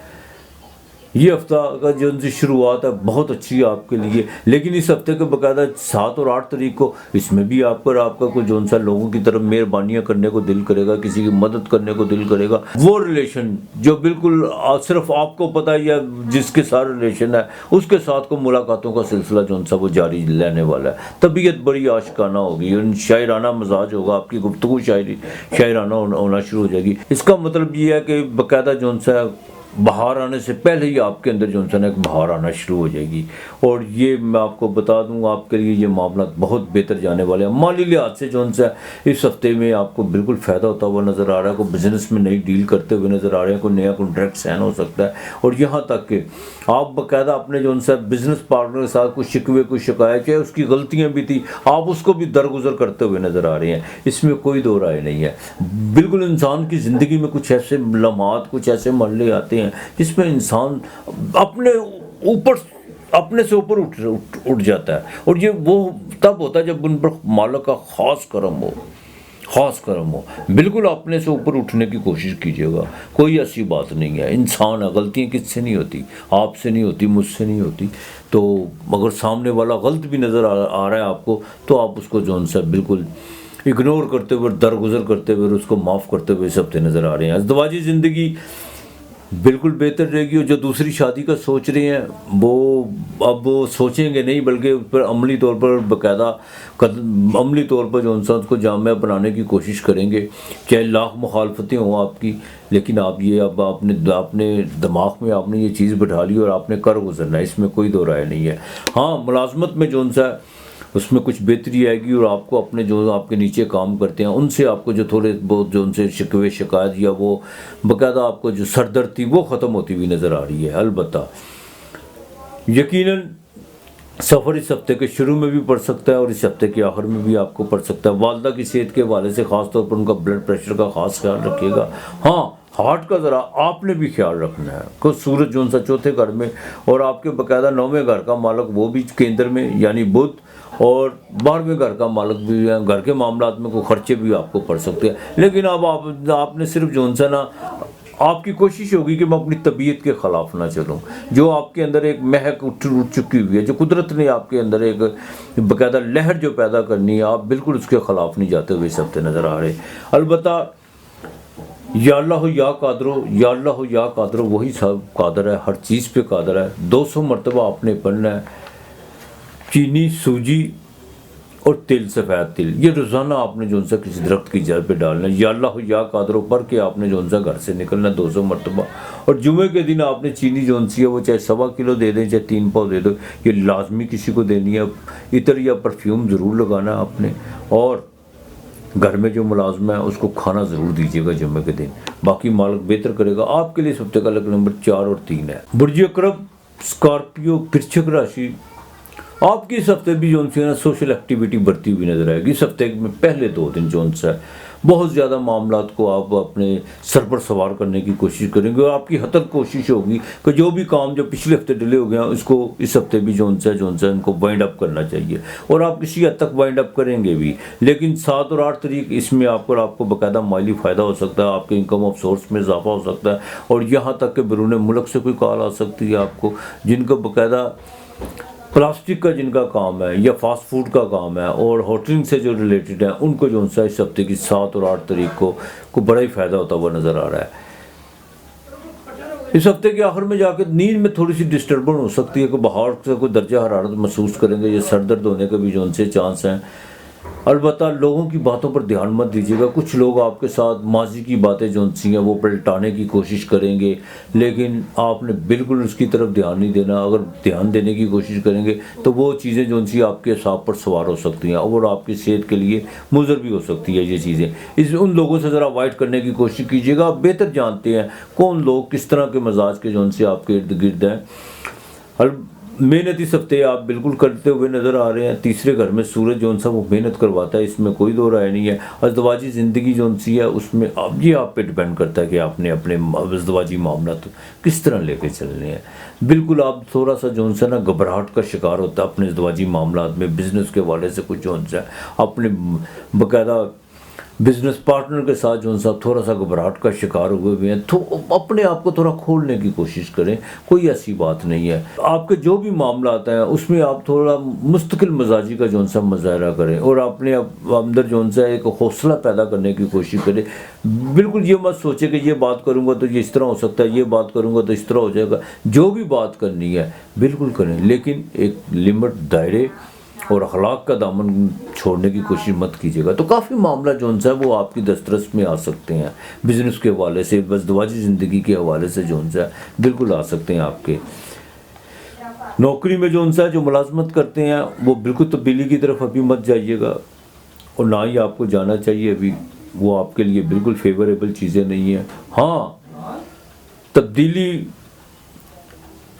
ये हफ्ता का जो सी शुरुआत है बहुत अच्छी है आपके लिए, लेकिन इस हफ्ते के बाकायदा 7 और 8 तारीख को इसमें भी आपका कोई जो सा लोगों की तरफ मेहरबानियाँ करने को दिल करेगा, किसी की मदद करने को दिल करेगा। वो रिलेशन जो बिल्कुल सिर्फ आपको पता है या जिसके साथ रिलेशन है उसके साथ को मुलाकातों का सिलसिला जो सा वो जारी रहने वाला है। तबीयत बड़ी आशिकाना होगी, शायराना मिजाज होगा, आपकी गुफ्तगू शायराना होना शुरू हो जाएगी। इसका मतलब ये है कि बाकायदा जो सा बाहर आने से पहले ही आपके अंदर जो सा एक बाहर आना शुरू हो जाएगी। और ये मैं आपको बता दूं, आपके लिए ये मामला बहुत बेहतर जाने वाले हैं। माली लिहाज से जो सा इस हफ्ते में आपको बिल्कुल फ़ायदा होता हुआ नज़र आ रहा है। कोई बिज़नेस में नई डील करते हुए नज़र आ रहे हैं, कोई नया कॉन्ट्रैक्ट साइन हो सकता है। और यहाँ तक कि आप बाकायदा अपने जो सा बिज़नेस पार्टनर के साथ कुछ शिकवे कुछ शिकायत, चाहे उसकी गलतियाँ भी थी, आप उसको भी दरगुजर करते हुए नज़र आ रहे हैं, इसमें कोई दो राय नहीं है। बिल्कुल इंसान की ज़िंदगी में कुछ ऐसे लम्हात, कुछ ऐसे मरले आते हैं जिसमें इंसान अपने से ऊपर उठ जाता है, और ये वो तब होता है जब उन पर मालिक का ख़ास करम हो। बिल्कुल अपने से ऊपर उठने की कोशिश कीजिएगा, कोई ऐसी बात नहीं है। इंसान है, गलतियाँ किससे नहीं होती, आपसे नहीं होती, मुझसे नहीं होती। तो अगर सामने वाला गलत भी नज़र आ रहा है आपको, तो आप उसको जो सा बिल्कुल इग्नोर करते हुए, दरगुजर करते हुए, उसको माफ़ करते हुए इस हफ्ते नज़र आ रहे हैं। अज़दवाजी ज़िंदगी बिल्कुल बेहतर रहेगी। और जो दूसरी शादी का सोच रहे हैं वो अब वो सोचेंगे नहीं, बल्कि उस पर अमली तौर पर बाकायदा अमली तौर पर जो इंसान को जामिया बनाने की कोशिश करेंगे, चाहे लाख मुखालफतें हों आपकी, लेकिन आप ये अब अपने दिमाग में आपने ये चीज़ बैठा ली और आपने कर गुजरना है, इसमें कोई दो राय नहीं है। हाँ, मुलाजमत में जो सा उसमें कुछ बेहतरी आएगी, और आपको अपने जो आपके नीचे काम करते हैं उनसे आपको जो थोड़े बहुत जो उनसे शिकवे शिकायत या वो बाकायदा आपको जो सरदर्द थी वो ख़त्म होती हुई नज़र आ रही है। अलबत्ता यकीनन सफ़र इस हफ्ते के शुरू में भी पड़ सकता है और इस हफ्ते के आखिर में भी आपको पड़ सकता है। वालदा की सेहत के हवाले से ख़ास तौर पर उनका ब्लड प्रेशर का ख़ास ख्याल रखिएगा। हाँ, हार्ट का ज़रा आपने भी ख्याल रखना है। कुछ सूरज जो सा चौथे घर में, और आपके बाकायदा 9वें घर का मालिक वो भी केंद्र में यानी बुध, और 12वें घर का मालिक भी है। घर के मामलात में कोई खर्चे भी आपको पड़ सकते हैं, लेकिन अब आपने सिर्फ जो सा ना आपकी कोशिश होगी कि मैं अपनी तबीयत के ख़िलाफ़ ना चलूँ। जो आपके अंदर एक महक उठ चुकी हुई है, जो कुदरत ने आपके अंदर एक बाकायदा लहर जो पैदा करनी है, आप बिल्कुल उसके ख़िलाफ़ नहीं जाते हुए इस हफ्ते नज़र आ रहे। अलबत्ता या अल्लाह या कादरो, या अल्लाह या कादरो, वही सब कादर है, हर चीज़ पे कादर है। 200 मरतबा आपने पढ़ना है। चीनी, सूजी और तिल, सफ़ेद तिल, ये रोज़ाना आपने जो सा किसी दरख्त की जड़ पे डालना है। या अल्लाह या कादरो पढ़ के आपने जो सा घर से निकलना 200 मरतबा। और जुमे के दिन आपने चीनी जो सी है वो चाहे 1.25 किलो दे दें, चाहे 3 पाव दे दो, ये लाजमी किसी को देनी है। इतर या परफ्यूम ज़रूर लगाना है आपने। और घर में जो मुलाजमा है उसको खाना ज़रूर दीजिएगा जुमे के दिन, बाकी मालिक बेहतर करेगा। आपके लिए इस हफ्ते का लक नंबर 4 और 3 है। बुर्ज अकरब, स्कॉर्पियो, वृश्चिक राशि, आपकी इस हफ्ते भी जो है ना सोशल एक्टिविटी बढ़ती हुई नजर आएगी। इस हफ्ते में पहले 2 दिन जो है बहुत ज़्यादा मामलात को आप अपने सर पर सवार करने की कोशिश करेंगे और आपकी हतल कोशिश होगी कि जो भी काम जो पिछले हफ्ते डिले हो गया उसको इस हफ्ते भी जो है उनको वाइंड अप करना चाहिए। और आप किसी हद तक वाइंड अप करेंगे भी, लेकिन 7 और 8 तारीख इसमें आपको बाकायदा माली फ़ायदा हो सकता है, आपके इनकम ऑफ सोर्स में इजाफा हो सकता है। और यहाँ तक कि बैरून मुल्क से कोई कॉल आ सकती है आपको, जिनको बाकायदा प्लास्टिक का जिनका काम है या फास्ट फूड का काम है और होटलिंग से जो रिलेटेड है, उनको जो सा इस हफ्ते की 7 और 8 तारीख को बड़ा ही फ़ायदा होता हुआ नज़र आ रहा है। इस हफ्ते के आखिर में जाकर नींद में थोड़ी सी डिस्टर्बेंस हो सकती है कि बाहर से कोई दर्जा हरारत महसूस करेंगे, या सर दर्द होने के भी जो उनसे चांस हैं। अलबत्ता लोगों की बातों पर ध्यान मत दीजिएगा। कुछ लोग आपके साथ माजी की बातें जो सी हैं वो पलटाने की कोशिश करेंगे, लेकिन आपने बिल्कुल उसकी तरफ ध्यान नहीं देना। अगर ध्यान देने की कोशिश करेंगे तो वो चीज़ें जो सी आपके हिसाब पर सवार हो सकती हैं और आपकी सेहत के लिए मुज़र भी हो सकती है ये चीज़ें। उन लोगों से ज़रा अवॉइड करने की कोशिश कीजिएगा। आप बेहतर जानते हैं कौन लोग किस तरह के मिजाज के जो से आपके इर्द गिर्द हैं। मेहनत इस हफ्ते आप बिल्कुल करते हुए नज़र आ रहे हैं। तीसरे घर में सूरज जो सा वो मेहनत करवाता है, इसमें कोई दो राय नहीं है। अज़दवाजी ज़िंदगी जो सी है उसमें अब ये आप पे डिपेंड करता है कि आपने अपने अज़दवाजी मामला तो किस तरह लेके चलने हैं। बिल्कुल आप थोड़ा सा जो सा ना घबराहट का शिकार होता है अपने अज़दवाजी मामला में। बिज़नेस के वाले से कुछ जो सा अपने बाकायदा बिजनेस पार्टनर के साथ जो सा थोड़ा सा घबराहट का शिकार हुए हुए हैं, तो अपने आप को थोड़ा खोलने की कोशिश करें। कोई ऐसी बात नहीं है। आपके जो भी मामला आता है उसमें आप थोड़ा मुस्तकिल मिजाजी का जो सा मुजाहरा करें और अपने अंदर जो सा एक हौसला पैदा करने की कोशिश करें। बिल्कुल ये मत सोचे कि ये बात करूँगा तो ये इस तरह हो सकता है, ये बात करूँगा तो इस तरह हो जाएगा। जो भी बात करनी है बिल्कुल करें, लेकिन एक लिमिट, दायरे और अखलाक का दामन छोड़ने की कोशिश मत कीजिएगा। तो काफ़ी मामला जो है वो आपकी दस्तरस में आ सकते हैं। बिज़नेस के हवाले से, अज़दवाजी ज़िंदगी के हवाले से जो है बिल्कुल आ सकते हैं आपके। नौकरी में जो जो मुलाजमत करते हैं वो बिल्कुल तब्दीली की तरफ अभी मत जाइएगा और ना ही आपको जाना चाहिए अभी। वो आपके लिए बिल्कुल फेवरेबल चीज़ें नहीं हैं। हाँ, तब्दीली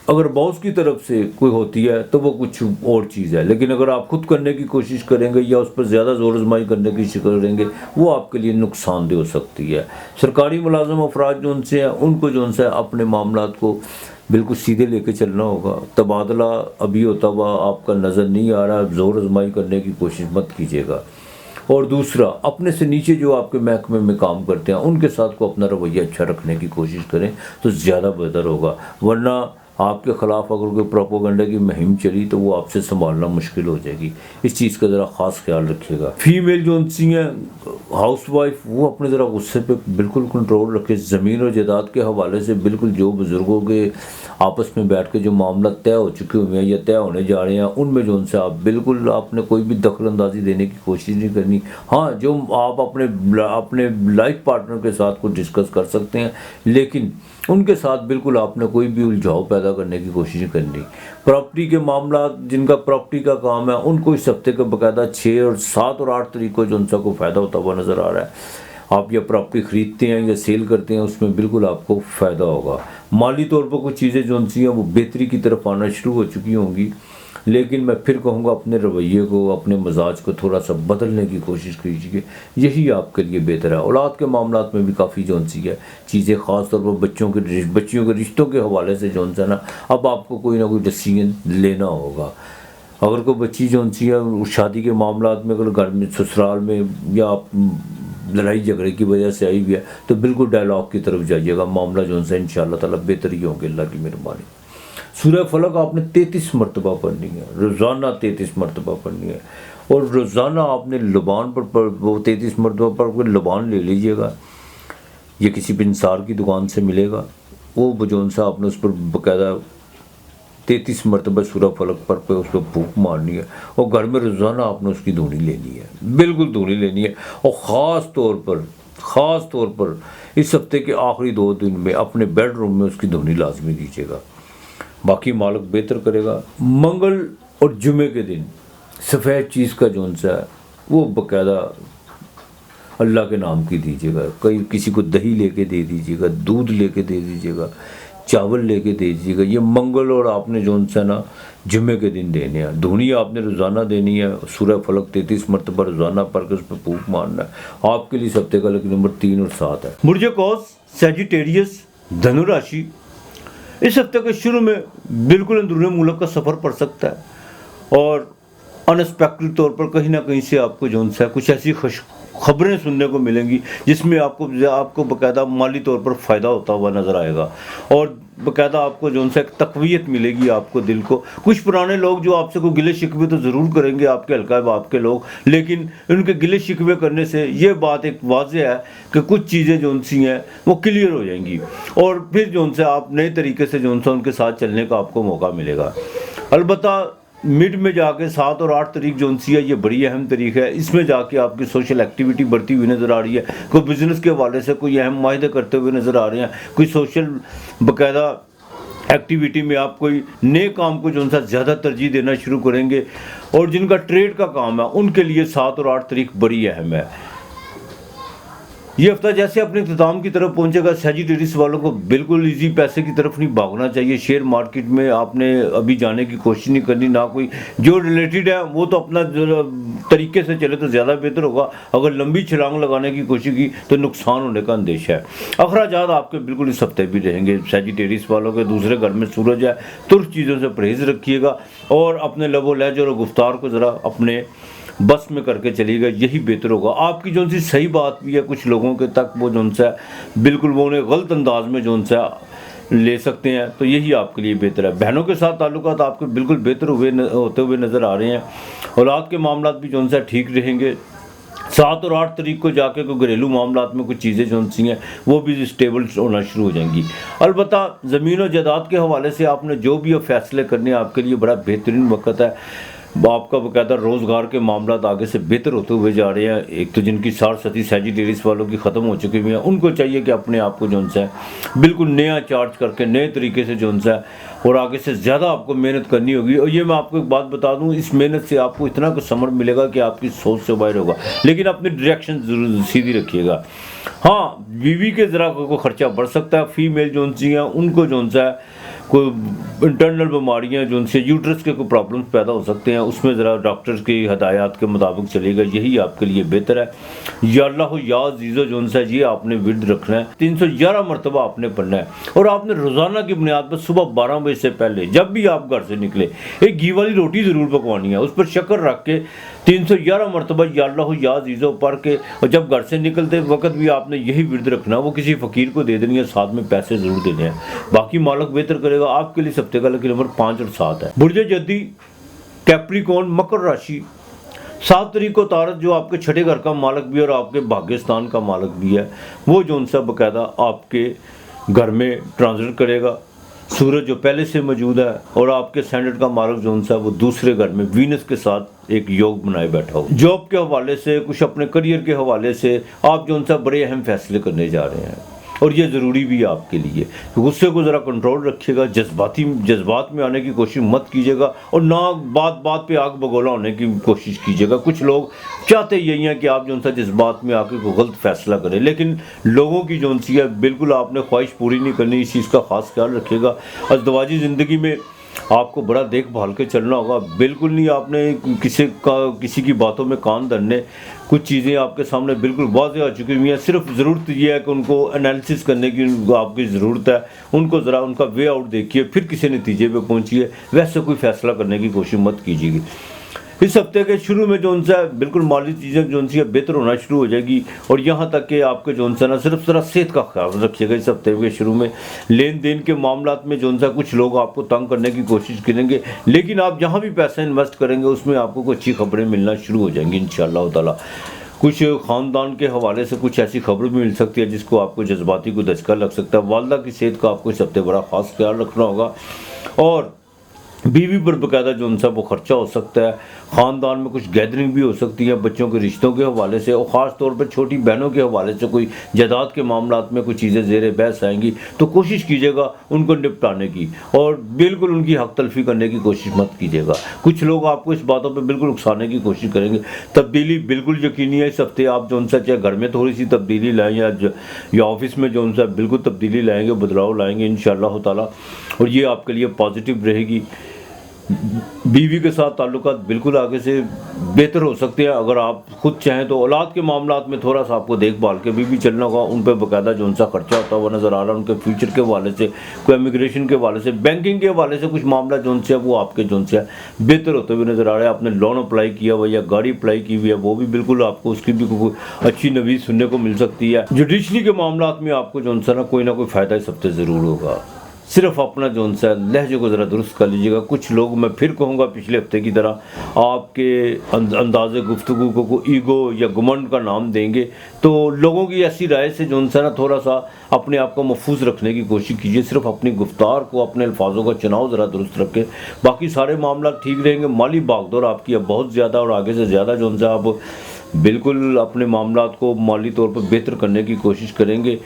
अगर बॉस की तरफ से कोई होती है तो वो कुछ और चीज़ है, लेकिन अगर आप खुद करने की कोशिश करेंगे या उस पर ज़्यादा जोर आजमाई करने की कोशिश करेंगे वो आपके लिए नुकसानदेह हो सकती है। सरकारी मुलाजम अफराद जो उनसे हैं उनको जो है अपने मामलात को बिल्कुल सीधे लेके चलना होगा। तबादला अभी होता हुआ आपका नज़र नहीं आ रहा, जोर आजमाई करने की कोशिश मत कीजिएगा। और दूसरा, अपने से नीचे जो आपके महकमे में काम करते हैं उनके साथ को अपना रवैया अच्छा रखने की कोशिश करें तो ज़्यादा बेहतर होगा। वरना आपके ख़िलाफ़ अगर कोई प्रोपोगंडा की मुहिम चली तो वो आपसे संभालना मुश्किल हो जाएगी। इस चीज़ का ज़रा ख़ास ख्याल रखिएगा। फीमेल जो सी हैं हाउस वाइफ, वो अपने ज़रा गुस्से पे बिल्कुल कंट्रोल रखें। ज़मीन और जायदाद के हवाले से बिल्कुल जो बुज़ुर्गों के आपस में बैठ के जो मामला तय हो चुके हुए हैं या तय होने जा रहे हैं उनमें जो उनसे आप बिल्कुल आपने कोई भी दखल अंदाजी देने की कोशिश नहीं करनी। हाँ, जो आप अपने लाइफ पार्टनर के साथ कुछ डिस्कस कर सकते हैं, लेकिन उनके साथ बिल्कुल आपने कोई भी उलझाव पैदा करने की कोशिश नहीं करनी। प्रॉपर्टी के मामला, जिनका प्रॉपर्टी का काम है उनको इस हफ्ते के बाकायदा 6 और 7 और 8 तारीख को जो उनका को फ़ायदा होता हुआ नज़र आ रहा है। आप या प्रॉपर्टी ख़रीदते हैं या सेल करते हैं उसमें बिल्कुल आपको फ़ायदा होगा। माली तौर पर कुछ चीज़ें जो सी हैं वो बेहतरी की तरफ आना शुरू हो चुकी होंगी, लेकिन मैं फिर कहूँगा अपने रवैये को, अपने मिजाज को थोड़ा सा बदलने की कोशिश कीजिए। यही आपके लिए बेहतर है। औलाद के मामलात में भी काफ़ी जो सी है चीज़ें, ख़ास तौर पर बच्चियों के रिश्तों के हवाले से जो है ना, अब आपको कोई ना कोई डिसीजन लेना होगा। अगर कोई बच्ची जो सी है शादी के मामलात में, अगर घर में, ससुराल में या लड़ाई झगड़े की वजह से आई हुई है, तो बिल्कुल डायलॉग की तरफ जाइएगा, मामला जो है इंशाअल्लाह ताला बेहतर ही होंगे अल्लाह की मेहरबानी। सूरह फलक आपने 33 मरतबा पढ़नी है, रोज़ाना 33 मरतबा पढ़नी है, और रोज़ाना आपने लुबान पर वो 33 मरतबा पढ़ कर लुबान ले लीजिएगा। ये किसी भी इंसार की दुकान से मिलेगा, वो बजौन सा आपने उस पर बाकायदा 33 मरतबा सूरह फलक पढ़ पे उस पर फूंक मारनी है, और घर में रोज़ाना आपने उसकी धूनी लेनी है, बिल्कुल धूनी लेनी है। और ख़ास तौर पर इस हफ्ते के आखिरी 2 दिन में अपने बेडरूम में उसकी धूनी लाजमी दीजिएगा, बाकी मालिक बेहतर करेगा। मंगल और जुमे के दिन सफ़ेद चीज़ का जौन सा है वो बाकायदा अल्लाह के नाम की दीजिएगा। किसी को दही लेके दे दीजिएगा, दूध लेके दे दीजिएगा, चावल लेके दे दीजिएगा। ये मंगल और आपने जौन सा ना जुमे के दिन देने हैं। धुनी आपने रोज़ाना देनी है, सूरह फलक 33 मरतबा रोज़ाना पढ़ के उस पर फूंक मारना है। आपके लिए इस हफ्ते का लकी नंबर 3 और 7 है। मुर्जे कौस, सैजिटेरियस, धनु राशि, इस हफ्ते के शुरू में बिल्कुल अंदरूनी मुल्क का सफ़र पड़ सकता है, और अनएक्सपेक्टेड तौर पर कहीं ना कहीं से आपको जौन सा कुछ ऐसी खबरें सुनने को मिलेंगी जिसमें आपको बाकायदा माली तौर पर फ़ायदा होता हुआ नज़र आएगा, और बाकायदा आपको जौन सा एक तक़वियत मिलेगी आपको दिल को। कुछ पुराने लोग जो आपसे कोई गिले शिकवे तो ज़रूर करेंगे, आपके हल्का बाप के लोग, लेकिन उनके गिले शिकवे करने से ये बात एक वाज़ेह है कि कुछ चीज़ें जौन सी हैं वो क्लियर हो जाएंगी, और फिर जौन सा आप नए तरीके से जौन सा उनके साथ चलने का आपको मौका मिलेगा। अलबत्ता मिड में जाके 7 और 8 तारीख जौन सी है ये बड़ी अहम तारीख है। इसमें जाके आपकी सोशल एक्टिविटी बढ़ती हुई नज़र आ रही है, कोई बिज़नेस के हवाले से कोई अहम माहदे करते हुए नज़र आ रहे हैं, कोई सोशल बाकायदा एक्टिविटी में आप कोई नए काम को जौन सा ज़्यादा तरजीह देना शुरू करेंगे, और जिनका ट्रेड का काम है उनके लिए 7 और 8 तारीख बड़ी अहम है। ये हफ्ता जैसे अपने इख्तिताम की तरफ पहुंचेगा, सैजिटेरियस वालों को बिल्कुल इजी पैसे की तरफ नहीं भागना चाहिए। शेयर मार्केट में आपने अभी जाने की कोशिश नहीं करनी, ना कोई जो रिलेटेड है वो तो अपना तरीके से चले तो ज़्यादा बेहतर होगा। अगर लंबी छलांग लगाने की कोशिश की तो नुकसान होने का अंदेशा है। अखराजात आपके बिल्कुल इस हफ्ते भी रहेंगे सैजिटेरियस वालों के। दूसरे घर में सूरज है, तुर्क चीज़ों से परहेज़ रखिएगा, और अपने लबो लहजे और गुफ्तार को ज़रा अपने बस में करके चलिएगा, यही बेहतर होगा। आपकी जौन सी सही बात भी है कुछ लोगों के तक वो जौन सा बिल्कुल वो उन्हें गलत अंदाज में जौन सा ले सकते हैं, तो यही आपके लिए बेहतर है। बहनों के साथ ताल्लुकात आपके बिल्कुल बेहतर होते हुए नज़र आ रहे हैं। औलाद के मामला भी जौन सा ठीक रहेंगे। 7 और 8 तारीख को जाके कोई घरेलू मामलात में कुछ चीज़ें जौन सी हैं वो भी स्टेबल होना शुरू हो जाएंगी। अलबत्ता ज़मीन और जायदाद के हवाले से आपने जो भी फैसले करने आपके लिए बड़ा बेहतरीन वक्त है। आपका बाकायदा रोज़गार के मामला आगे से बेहतर होते हुए जा रहे हैं। एक तो जिनकी 60 सैजिटेरियस वालों की ख़त्म हो चुकी हुई हैं, उनको चाहिए कि अपने आप को जौन सा बिल्कुल नया चार्ज करके नए तरीके से जौन सा और आगे से ज़्यादा आपको मेहनत करनी होगी। और ये मैं आपको एक बात बता दूं, इस मेहनत से आपको इतना कुछ समझ मिलेगा कि आपकी सोच से बाहर होगा, लेकिन अपनी डायरेक्शन जरूर सीधी रखिएगा। हाँ, बीवी के ज़रा को खर्चा बढ़ सकता है। फीमेल जौन सी हैं उनको जौन सा कोई इंटरनल बीमारियां जो उनसे यूट्रस के कोई प्रॉब्लम्स पैदा हो सकते हैं, उसमें ज़रा डॉक्टर्स की हदायत के मुताबिक चलेगा, यही आपके लिए बेहतर है। या अल्लाह या अज़ीज़ो जो उनसे ये आपने विर्द रखना है, 311 मरतबा आपने पढ़ना है, और आपने रोज़ाना की बुनियाद पर सुबह 12 बजे से पहले जब भी आप घर से निकले एक घी वाली रोटी ज़रूर पकवानी है, उस पर शक्कर रख के 311 मरतबा या अल्लाह या अज़ीज़ो पढ़ के, और जब घर से निकलते वक्त भी आपने यही विर्द रखना। वो किसी फ़कीर को दे देनी है, साथ में पैसे ज़रूर देने हैं, बाकी मालिक बेहतर करेगा। आपके लिए हफ्ते का लकी नंबर 5 और 7 है। बुर्ज जद्दी, कैप्रिकॉर्न, मकर राशि, 7 तारीख को तारत जो आपके छठे घर का मालिक भी और आपके भाग्यस्थान का मालिक भी है, वो जो उनसे बाकायदा आपके घर में ट्रांजिट करेगा। सूरज जो पहले से मौजूद है और आपके स्टैंडर्ड का मालिक जो उनसा वो दूसरे घर में वीनस के साथ एक योग बनाए बैठा हो। जॉब के हवाले से, कुछ अपने करियर के हवाले से आप जो उनसा बड़े अहम फैसले करने जा रहे हैं, और ये ज़रूरी भी है आपके लिए। गुस्से को ज़रा कंट्रोल रखिएगा, जज्बात में आने की कोशिश मत कीजिएगा, और ना बात बात पे आग बगोला होने की कोशिश कीजिएगा। कुछ लोग चाहते यही हैं कि आप जो उनसा जज्बात में आके कोई गलत फैसला करें, लेकिन लोगों की जो उनसी है बिल्कुल आपने ख्वाहिश पूरी नहीं करनी, इस चीज़ का ख़ास ख्याल रखिएगा। अज़दवाजी ज़िंदगी में आपको बड़ा देखभाल के चलना होगा, बिल्कुल नहीं आपने किसी की बातों में कान धरने। कुछ चीज़ें आपके सामने बिल्कुल वाज़ेह आ चुकी हुई हैं, सिर्फ ज़रूरत यह है कि उनको एनालिसिस करने की आपकी ज़रूरत है। उनको ज़रा उनका वे आउट देखिए, फिर किसी नतीजे पे पहुंचिए, वैसे कोई फ़ैसला करने की कोशिश मत कीजिएगा। इस हफ्ते के शुरू में जो उनसे बिल्कुल माली चीज़ें जो उनसे बेहतर होना शुरू हो जाएगी और यहाँ तक कि आपके जो उनसे ना सिर्फ ज़रा सेहत का ख्याल रखिएगा। इस हफ्ते के शुरू में लेन देन के मामलात में जो उनसे कुछ लोग आपको तंग करने की कोशिश करेंगे, लेकिन आप जहाँ भी पैसा इन्वेस्ट करेंगे उसमें आपको कुछ अच्छी खबरें मिलना शुरू हो जाएंगी इंशाअल्लाह ताला। कुछ ख़ानदान के हवाले से कुछ ऐसी खबर भी मिल सकती है जिसको आपको जज्बाती को धचका लग सकता है। वालदा की सेहत का आपको इस हफ्ते बड़ा ख़ास ख्याल रखना होगा और बीवी पर बाकायदा जो उनसा वो खर्चा हो सकता है। ख़ानदान में कुछ गैदरिंग भी हो सकती है बच्चों के रिश्तों के हवाले से और ख़ास तौर पर छोटी बहनों के हवाले से कोई जायदाद के मामलात में कुछ चीज़ें ज़ेर बहस आएंगी, तो कोशिश कीजिएगा उनको निपटाने की और बिल्कुल उनकी हक तलफी करने की कोशिश मत कीजिएगा। कुछ लोग आपको इस बातों पर बिल्कुल उकसाने की कोशिश करेंगे। तब्दीली बिल्कुल यकीनी है। इस हफ्ते आप जो उनसा चाहे घर में थोड़ी सी तब्दीली लाएँ या ऑफिस में जो उनसा बिल्कुल तब्दीली लाएँगे, बदलाव लाएँगे इंशाअल्लाह ताला, और ये आपके लिए पॉजिटिव रहेगी। बीवी के साथ ताल्लुकात बिल्कुल आगे से बेहतर हो सकते हैं। अगर आप खुद चाहें तो औलाद के मामलात में थोड़ा सा आपको देखभाल के भी चलना होगा। उन पर बाकायदा जो उनसा खर्चा होता हुआ नज़र आ रहा है, उनके फ्यूचर के हवाले से, कोई इमिग्रेशन के हवाले से, बैंकिंग के हवाले से कुछ मामला जो उनसे है वो आपके जो उनसे बेहतर होते हुए नज़र आ रहा है। आपने लोन अप्लाई किया हुआ या गाड़ी अप्लाई की हुई है, वो भी बिल्कुल आपको उसकी भी कोई अच्छी नवीज सुनने को मिल सकती है। जुडिशरी के मामलात में आपको जो उनसा ना कोई फ़ायदा इस हफ्ते ज़रूर होगा। सिर्फ अपना जो उनसा लहजे को ज़रा दुरुस्त कर लीजिएगा। कुछ लोग, मैं फिर कहूँगा पिछले हफ्ते की तरह, आपके अंदाज़े गुफ्तगू को ईगो या घमंड का नाम देंगे, तो लोगों की ऐसी राय से जो उनसा ना थोड़ा सा अपने आप को महफूज रखने की कोशिश कीजिए। सिर्फ अपनी गुफ्तार को, अपने अल्फाजों का चुनाव ज़रा दुरुस्त रखें, बाकी सारे मामला ठीक रहेंगे। माली भागदौड़ आपकी अब बहुत ज़्यादा और आगे से ज़्यादा जो उनसे आप बिल्कुल अपने मामलात को माली तौर पर बेहतर करने की कोशिश करेंगे।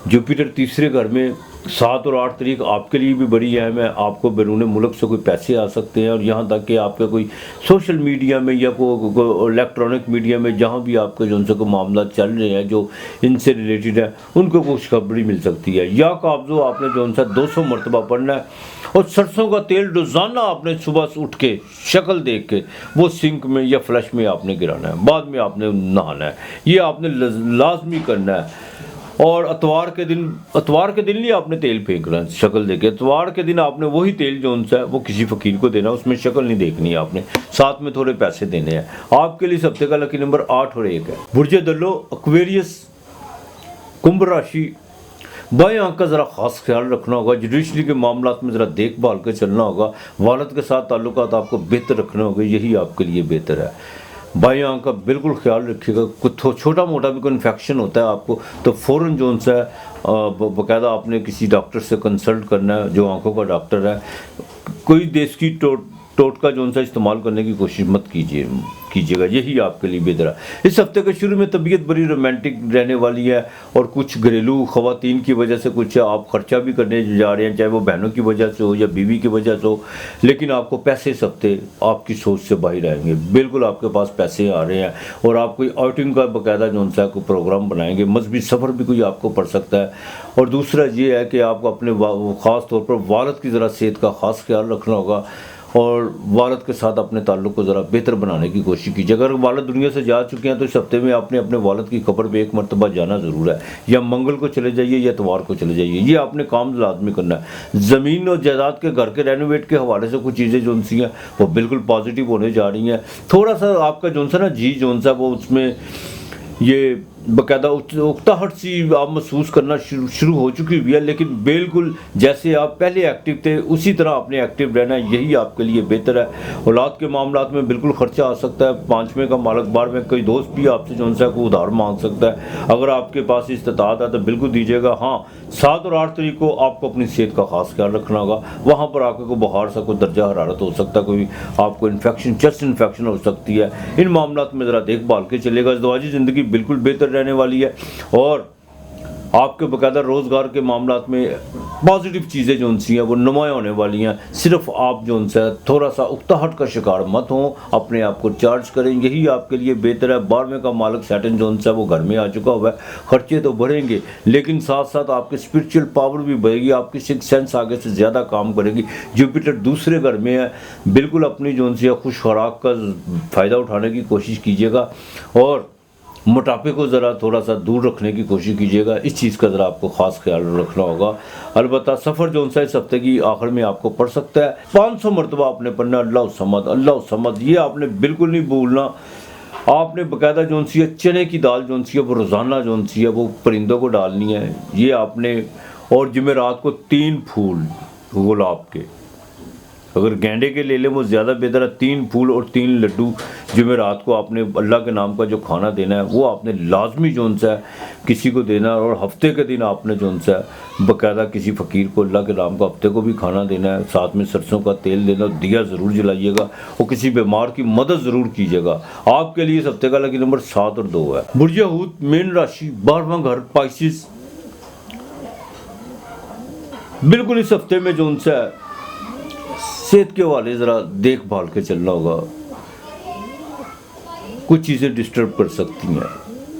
जुपिटर तीसरे घर में 7 और 8 तारीख आपके लिए भी बड़ी अहम है। आपको बैरून मुल्क से कोई पैसे आ सकते हैं और यहाँ तक कि आपके कोई सोशल मीडिया में या कोई इलेक्ट्रॉनिक मीडिया में जहाँ भी आपके जो उनसे कोई मामला चल रहे हैं जो इनसे रिलेटेड है, उनको कुछ खबरी मिल सकती है। या काब्जो आपने जो उनसे 200 मरतबा पढ़ना है और सरसों का तेल रोज़ाना आपने सुबह उठ के शक्ल देख के वो सिंक में या फ्लश में आपने गिराना है, बाद में आपने नहाना है। ये आपने लाजमी करना है। और इतवार के दिन नहीं आपने तेल फेंकना है शक्ल देके। इतवार के दिन आपने वही तेल जो उनसा है वो किसी फ़कीर को देना, उसमें शक्ल नहीं देखनी है आपने, साथ में थोड़े पैसे देने हैं। आपके लिए इस हफ्ते का लकी नंबर 8 और 1 है। बुर्ज दल्लो, एक्वेरियस, कुंभ राशि, बाएं आंख का ज़रा ख़ास ख्याल रखना होगा। जुडिशरी के मामलात में ज़रा देखभाल के चलना होगा। वालिद के साथ ताल्लुकात आपको बेहतर रखने होंगे, यही आपके लिए बेहतर है। बाएं आंख का बिल्कुल ख्याल रखिएगा। कुछ छोटा मोटा भी कोई इन्फेक्शन होता है आपको तो फ़ौरन जो उनसे बाकायदा आपने किसी डॉक्टर से कंसल्ट करना है, जो आंखों का डॉक्टर है। कोई देश की टोटका जो उनसे इस्तेमाल करने की कोशिश मत कीजिएगा, यही आपके लिए बेहतर है। इस हफ्ते के शुरू में तबीयत बड़ी रोमांटिक रहने वाली है और कुछ घरेलू ख़वातीन की वजह से कुछ आप खर्चा भी करने जा रहे हैं, चाहे वो बहनों की वजह से हो या बीवी की वजह से हो, लेकिन आपको पैसे इस हफ्ते आपकी सोच से बाहर आएंगे। बिल्कुल आपके पास पैसे आ रहे हैं और आप कोई आउटिंग का बाकायदा जो उनसा कोई प्रोग्राम बनाएंगे। मजहबी सफ़र भी कोई आपको पड़ सकता है। और दूसरा ये है कि आपको अपने ख़ास तौर पर वालिद की ज़रा सेहत का ख़ास ख्याल रखना होगा और वालिद के साथ अपने ताल्लुक़ को ज़रा बेहतर बनाने की कोशिश कीजिए। अगर वालिद दुनिया से जा चुके हैं तो इस हफ्ते में आपने अपने वालिद की कब्र पे एक मरतबा जाना ज़रूर है। या मंगल को चले जाइए या इतवार को चले जाइए, ये आपने काम लाजमी करना है। ज़मीन और जायदाद के घर के रेनोवेट के हवाले से कुछ चीज़ें जो उनसी हैं वो बिल्कुल पॉजिटिव होने जा रही हैं। थोड़ा सा आपका जो सा ना जी जो सा वो उसमें ये बाकायदा उकताहट सी आप महसूस करना शुरू हो चुकी हुई है, लेकिन बिल्कुल जैसे आप पहले एक्टिव थे उसी तरह आपने एक्टिव रहना है, यही आपके लिए बेहतर है। औलाद के मामलात में बिल्कुल खर्चा आ सकता है। 5वें का मालक बार में कोई दोस्त भी आपसे जो उनसे को उधार मांग सकता है। अगर आपके पास इस्तात है तो बिल्कुल दीजिएगा। हाँ, 7 और 8 तारीख को आपको अपनी सेहत का खास ख्याल रखना होगा। वहाँ पर आके कोई बुखार सा कोई दर्जा हरारत हो सकता है, कोई आपको इन्फेक्शन, चेस्ट इन्फेक्शन हो सकती है। इन मामलात में ज़रा देखभाल के चलेगा। ज़वाजी ज़िंदगी बिल्कुल बेहतर रहने वाली है और आपके बाकायदा रोज़गार के मामलात में पॉजिटिव चीज़ें जो उनसी हैं वो नुमायाँ होने वाली हैं। सिर्फ आप जो उनसे थोड़ा सा उकताहट का शिकार मत हों, अपने आप को चार्ज करें, यही आपके लिए बेहतर है। 12वें का मालिक सैटर्न जो उनसे वो घर में आ चुका हुआ है। खर्चे तो बढ़ेंगे लेकिन साथ साथ आपकी स्पिरिचुअल पावर भी बढ़ेगी, आपकी सिक्स सेंस आगे से ज़्यादा काम करेगी। जुपिटर दूसरे घर में है, बिल्कुल अपनी जो उनसे खुश खुराक का फ़ायदा उठाने की कोशिश कीजिएगा। और मोटापे को ज़रा थोड़ा सा दूर रखने की कोशिश कीजिएगा। इस चीज़ का ज़रा आपको ख़ास ख्याल रखना होगा। अलबत्ता सफ़र जो सा इस हफ्ते की आखिर में आपको पड़ सकता है। 500 मरतबा आपने पढ़ना अल्लाह समद, अल्लाह समद, ये आपने बिल्कुल नहीं भूलना। आपने बाकायदा जो सी है चने की दाल जो सी है वो रोज़ाना जो सी है वो परिंदों को डालनी है, ये आपने। और जुमेरात को 3 फूल गुलाब के, अगर गेंडे के ले लें वो ज़्यादा बेहतर है, 3 फूल और 3 लड्डू जुमेरात को आपने अल्लाह के नाम का जो खाना देना है वो आपने लाजमी जो सा किसी को देना है। और हफ्ते के दिन आपने जो सा बाकायदा किसी फ़कीर को अल्लाह के नाम का हफ्ते को भी खाना देना है। साथ में सरसों का तेल देना, दिया ज़रूर जलाइएगा और किसी बीमार की मदद ज़रूर कीजिएगा। आपके लिए इस हफ्ते का लकी नंबर 7 और 2 है। बुर्ज हूत, मेन राशि, 12वां घर, पाइसिस। बिल्कुल इस हफ्ते में जो सा सेहत के हवाले ज़रा देखभाल के चलना होगा। कुछ चीज़ें डिस्टर्ब कर सकती हैं,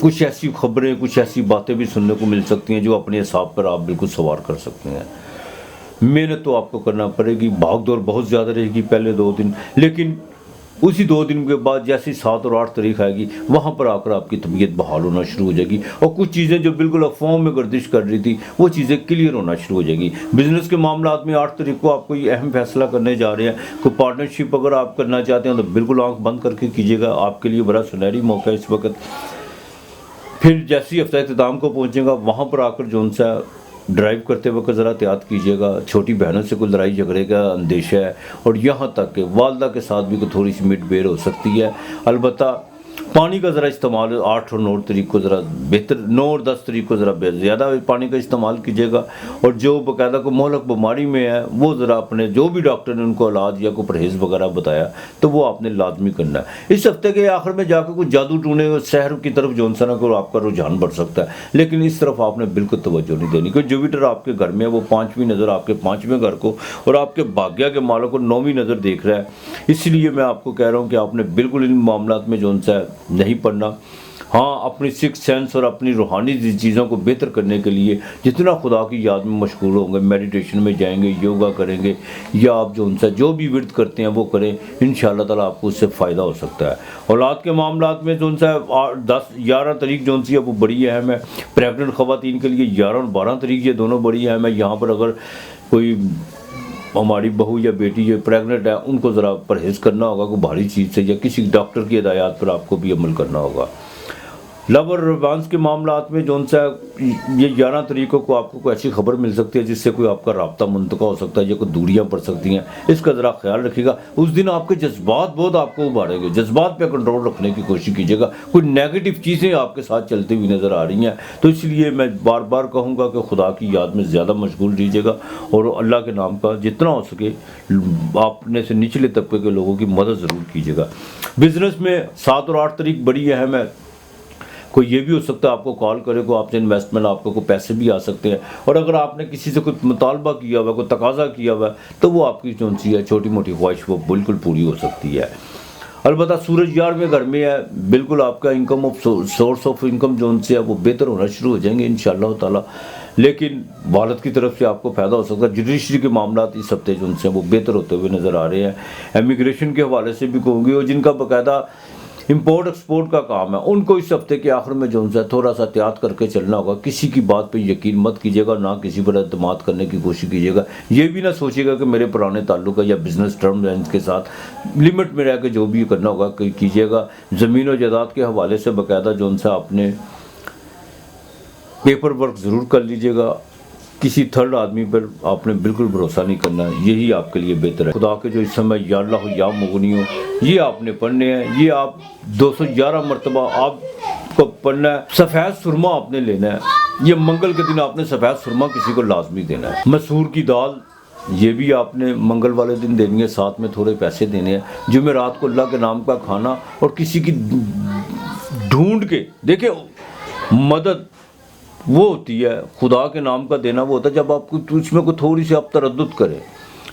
कुछ ऐसी खबरें, कुछ ऐसी बातें भी सुनने को मिल सकती हैं जो अपने हिसाब पर आप बिल्कुल सवार कर सकते हैं। मेहनत तो आपको करना पड़ेगी, भाग दौड़ बहुत ज़्यादा रहेगी पहले 2 दिन, लेकिन उसी 2 दिन के बाद जैसे 7 और 8 तारीख आएगी वहाँ पर आकर आपकी तबीयत बहाल होना शुरू हो जाएगी और कुछ चीज़ें जो बिल्कुल अफवाहों में गर्दिश कर रही थी वो चीज़ें क्लियर होना शुरू हो जाएगी। बिजनेस के मामला में 8 तारीख को आपको ये अहम फैसला करने जा रहे हैं। कोई पार्टनरशिप अगर आप करना चाहते हैं तो बिल्कुल आँख बंद करके कीजिएगा, आपके लिए बड़ा सुनहरी मौका है इस वक्त। फिर जैसे ही हफ्ता इख्तिताम को पहुँचेगा वहाँ पर आकर जो सा ड्राइव करते वक्त ज़रा एहतियात कीजिएगा। छोटी बहनों से कोई लड़ाई झगड़े का अंदेशा है और यहाँ तक कि वालदा के साथ भी कोई थोड़ी सी मिडबेर हो सकती है। अलबत्ता पानी का ज़रा इस्तेमाल 8 और 9 तारीख को ज़रा बेहतर, 9 और 10 तारीख को ज़रा ज़्यादा पानी का इस्तेमाल कीजिएगा। और जो बाकायदा को मोहलक बीमारी में है वो ज़रा अपने जो भी डॉक्टर ने उनको इलाज या कोई परहेज़ वगैरह बताया तो वो आपने लाजमी करना है। इस हफ्ते के आखिर में जाकर कुछ जादू टूने शहर की तरफ जो सा ना को आपका रुझान बढ़ सकता है, लेकिन इस तरफ आपने बिल्कुल तवज्जो नहीं देनी, क्योंकि जुपिटर आपके घर में है, वो 5वीं नज़र आपके 5वें घर को और आपके भाग्य के मालों को 9वीं नज़र देख रहा है। इसलिए मैं आपको कह रहा हूँ कि आपने बिल्कुल इन मामलों में जो सा नहीं पढ़ना। हाँ, अपनी सिक्स सेंस और अपनी रूहानी चीज़ों को बेहतर करने के लिए जितना खुदा की याद में मशगूल होंगे, मेडिटेशन में जाएंगे, योगा करेंगे या आप जो उनसे जो भी विर्द करते हैं वो करें, इंशाअल्लाह ताला आपको उससे फ़ायदा हो सकता है। औलाद के मामला में जो उनसे 10-11 तारीख जो सी है वो बड़ी अहम है। प्रेगनेंट ख़वातीन के लिए 11 और 12 तारीख ये दोनों बड़ी अहम है। यहाँ पर अगर कोई हमारी बहू या बेटी जो प्रेग्नेंट है उनको ज़रा परहेज़ करना होगा कोई भारी चीज़ से, या किसी डॉक्टर की हिदायत पर आपको भी अमल करना होगा। लव और रोमांस के मामलात में जो सा ये 11 तारीखों को आपको कोई ऐसी खबर मिल सकती है जिससे कोई आपका राब्ता मुंतका हो सकता है या कोई दूरियां पड़ सकती हैं, इसका ज़रा ख्याल रखिएगा। उस दिन आपके जज्बात बहुत आपको उभारेंगे, जज्बात पे कंट्रोल रखने की कोशिश कीजिएगा। कोई नेगेटिव चीज़ें आपके साथ चलती हुई नज़र आ रही हैं, तो इसलिए मैं बार बार कहूँगा कि खुदा की याद में ज़्यादा मशगूल रहिएगा और अल्लाह के नाम का जितना हो सके अपने से निचले तबके के लोगों की मदद ज़रूर कीजिएगा। बिज़नेस में 7 और 8 तारीख बड़ी अहम है। कोई ये भी हो सकता है आपको कॉल करे, को आपसे इन्वेस्टमेंट, आपको कोई पैसे भी आ सकते हैं। और अगर आपने किसी से कोई मुतालबा किया हुआ, कोई तकाजा किया हुआ तो वो आपकी जो सी है छोटी मोटी ख्वाहिश वो बिल्कुल पूरी हो सकती है। अलबत्ता सूरज यार में घर में है, बिल्कुल आपका income of source of income जो उनसे है वो बेहतर होना शुरू हो जाएंगे इंशाअल्लाह ताला। लेकिन वालिद की तरफ से आपको फ़ायदा हो सकता है। जुडिशरी के मामला इस हफ्ते जो उनसे वो बेहतर होते हुए नज़र आ रहे हैं। इमिग्रेशन के हवाले से भी कहूँगी, और जिनका बाकायदा इंपोर्ट एक्सपोर्ट का काम है उनको इस हफ्ते के आखिर में जो है थोड़ा सा एहतियात करके चलना होगा। किसी की बात पे यकीन मत कीजिएगा, ना किसी पर एतमाद करने की कोशिश कीजिएगा। ये भी ना सोचिएगा कि मेरे पुराने ताल्लुक है या बिजनेस टर्म है, इनके साथ लिमिट में रह के जो भी करना होगा कीजिएगा। ज़मीन और जायदाद के हवाले से बाकायदा जो सा आपने पेपर वर्क ज़रूर कर लीजिएगा। किसी थर्ड आदमी पर आपने बिल्कुल भरोसा नहीं करना, यही आपके लिए बेहतर है। खुदा के जो इस समय या अल्लाह या मुगनी हो ये आपने पढ़ने हैं, ये आप 211 मरतबा आपको पढ़ना है। सफ़ेद सुरमा आपने लेना है, ये मंगल के दिन आपने सफ़ेद सुरमा किसी को लाजमी देना है। मसूर की दाल ये भी आपने मंगल वाले दिन देनी है, साथ में थोड़े पैसे देने हैं। जुमेरात को अल्लाह के नाम का खाना और किसी की ढूंढ के देखिए मदद वो होती है, खुदा के नाम का देना वो होता है जब आपको उसमें कोई थोड़ी सी आप तरद्दुद करें।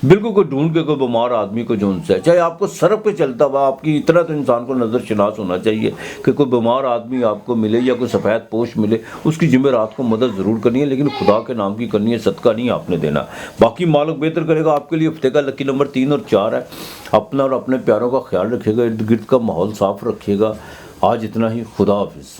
बिल्कुल कोई ढूंढ के कोई बीमार आदमी को जो है, चाहे आपको सड़क पे चलता हुआ आपकी इतना तो इंसान को नज़र शनास होना चाहिए कि कोई बीमार आदमी आपको मिले या कोई सफ़ेद पोश मिले, उसकी जुमेरात को मदद ज़रूर करनी है, लेकिन खुदा के नाम की करनी है, सदका नहीं आपने देना। बाकी मालिक बेहतर करेगा आपके लिए। हफ्ते का लकी नंबर 3 और 4 है। अपना और अपने प्यारों का ख्याल रखिएगा, इर्द गिर्द का माहौल साफ़ रखिएगा। आज इतना ही, खुदा हाफिज़।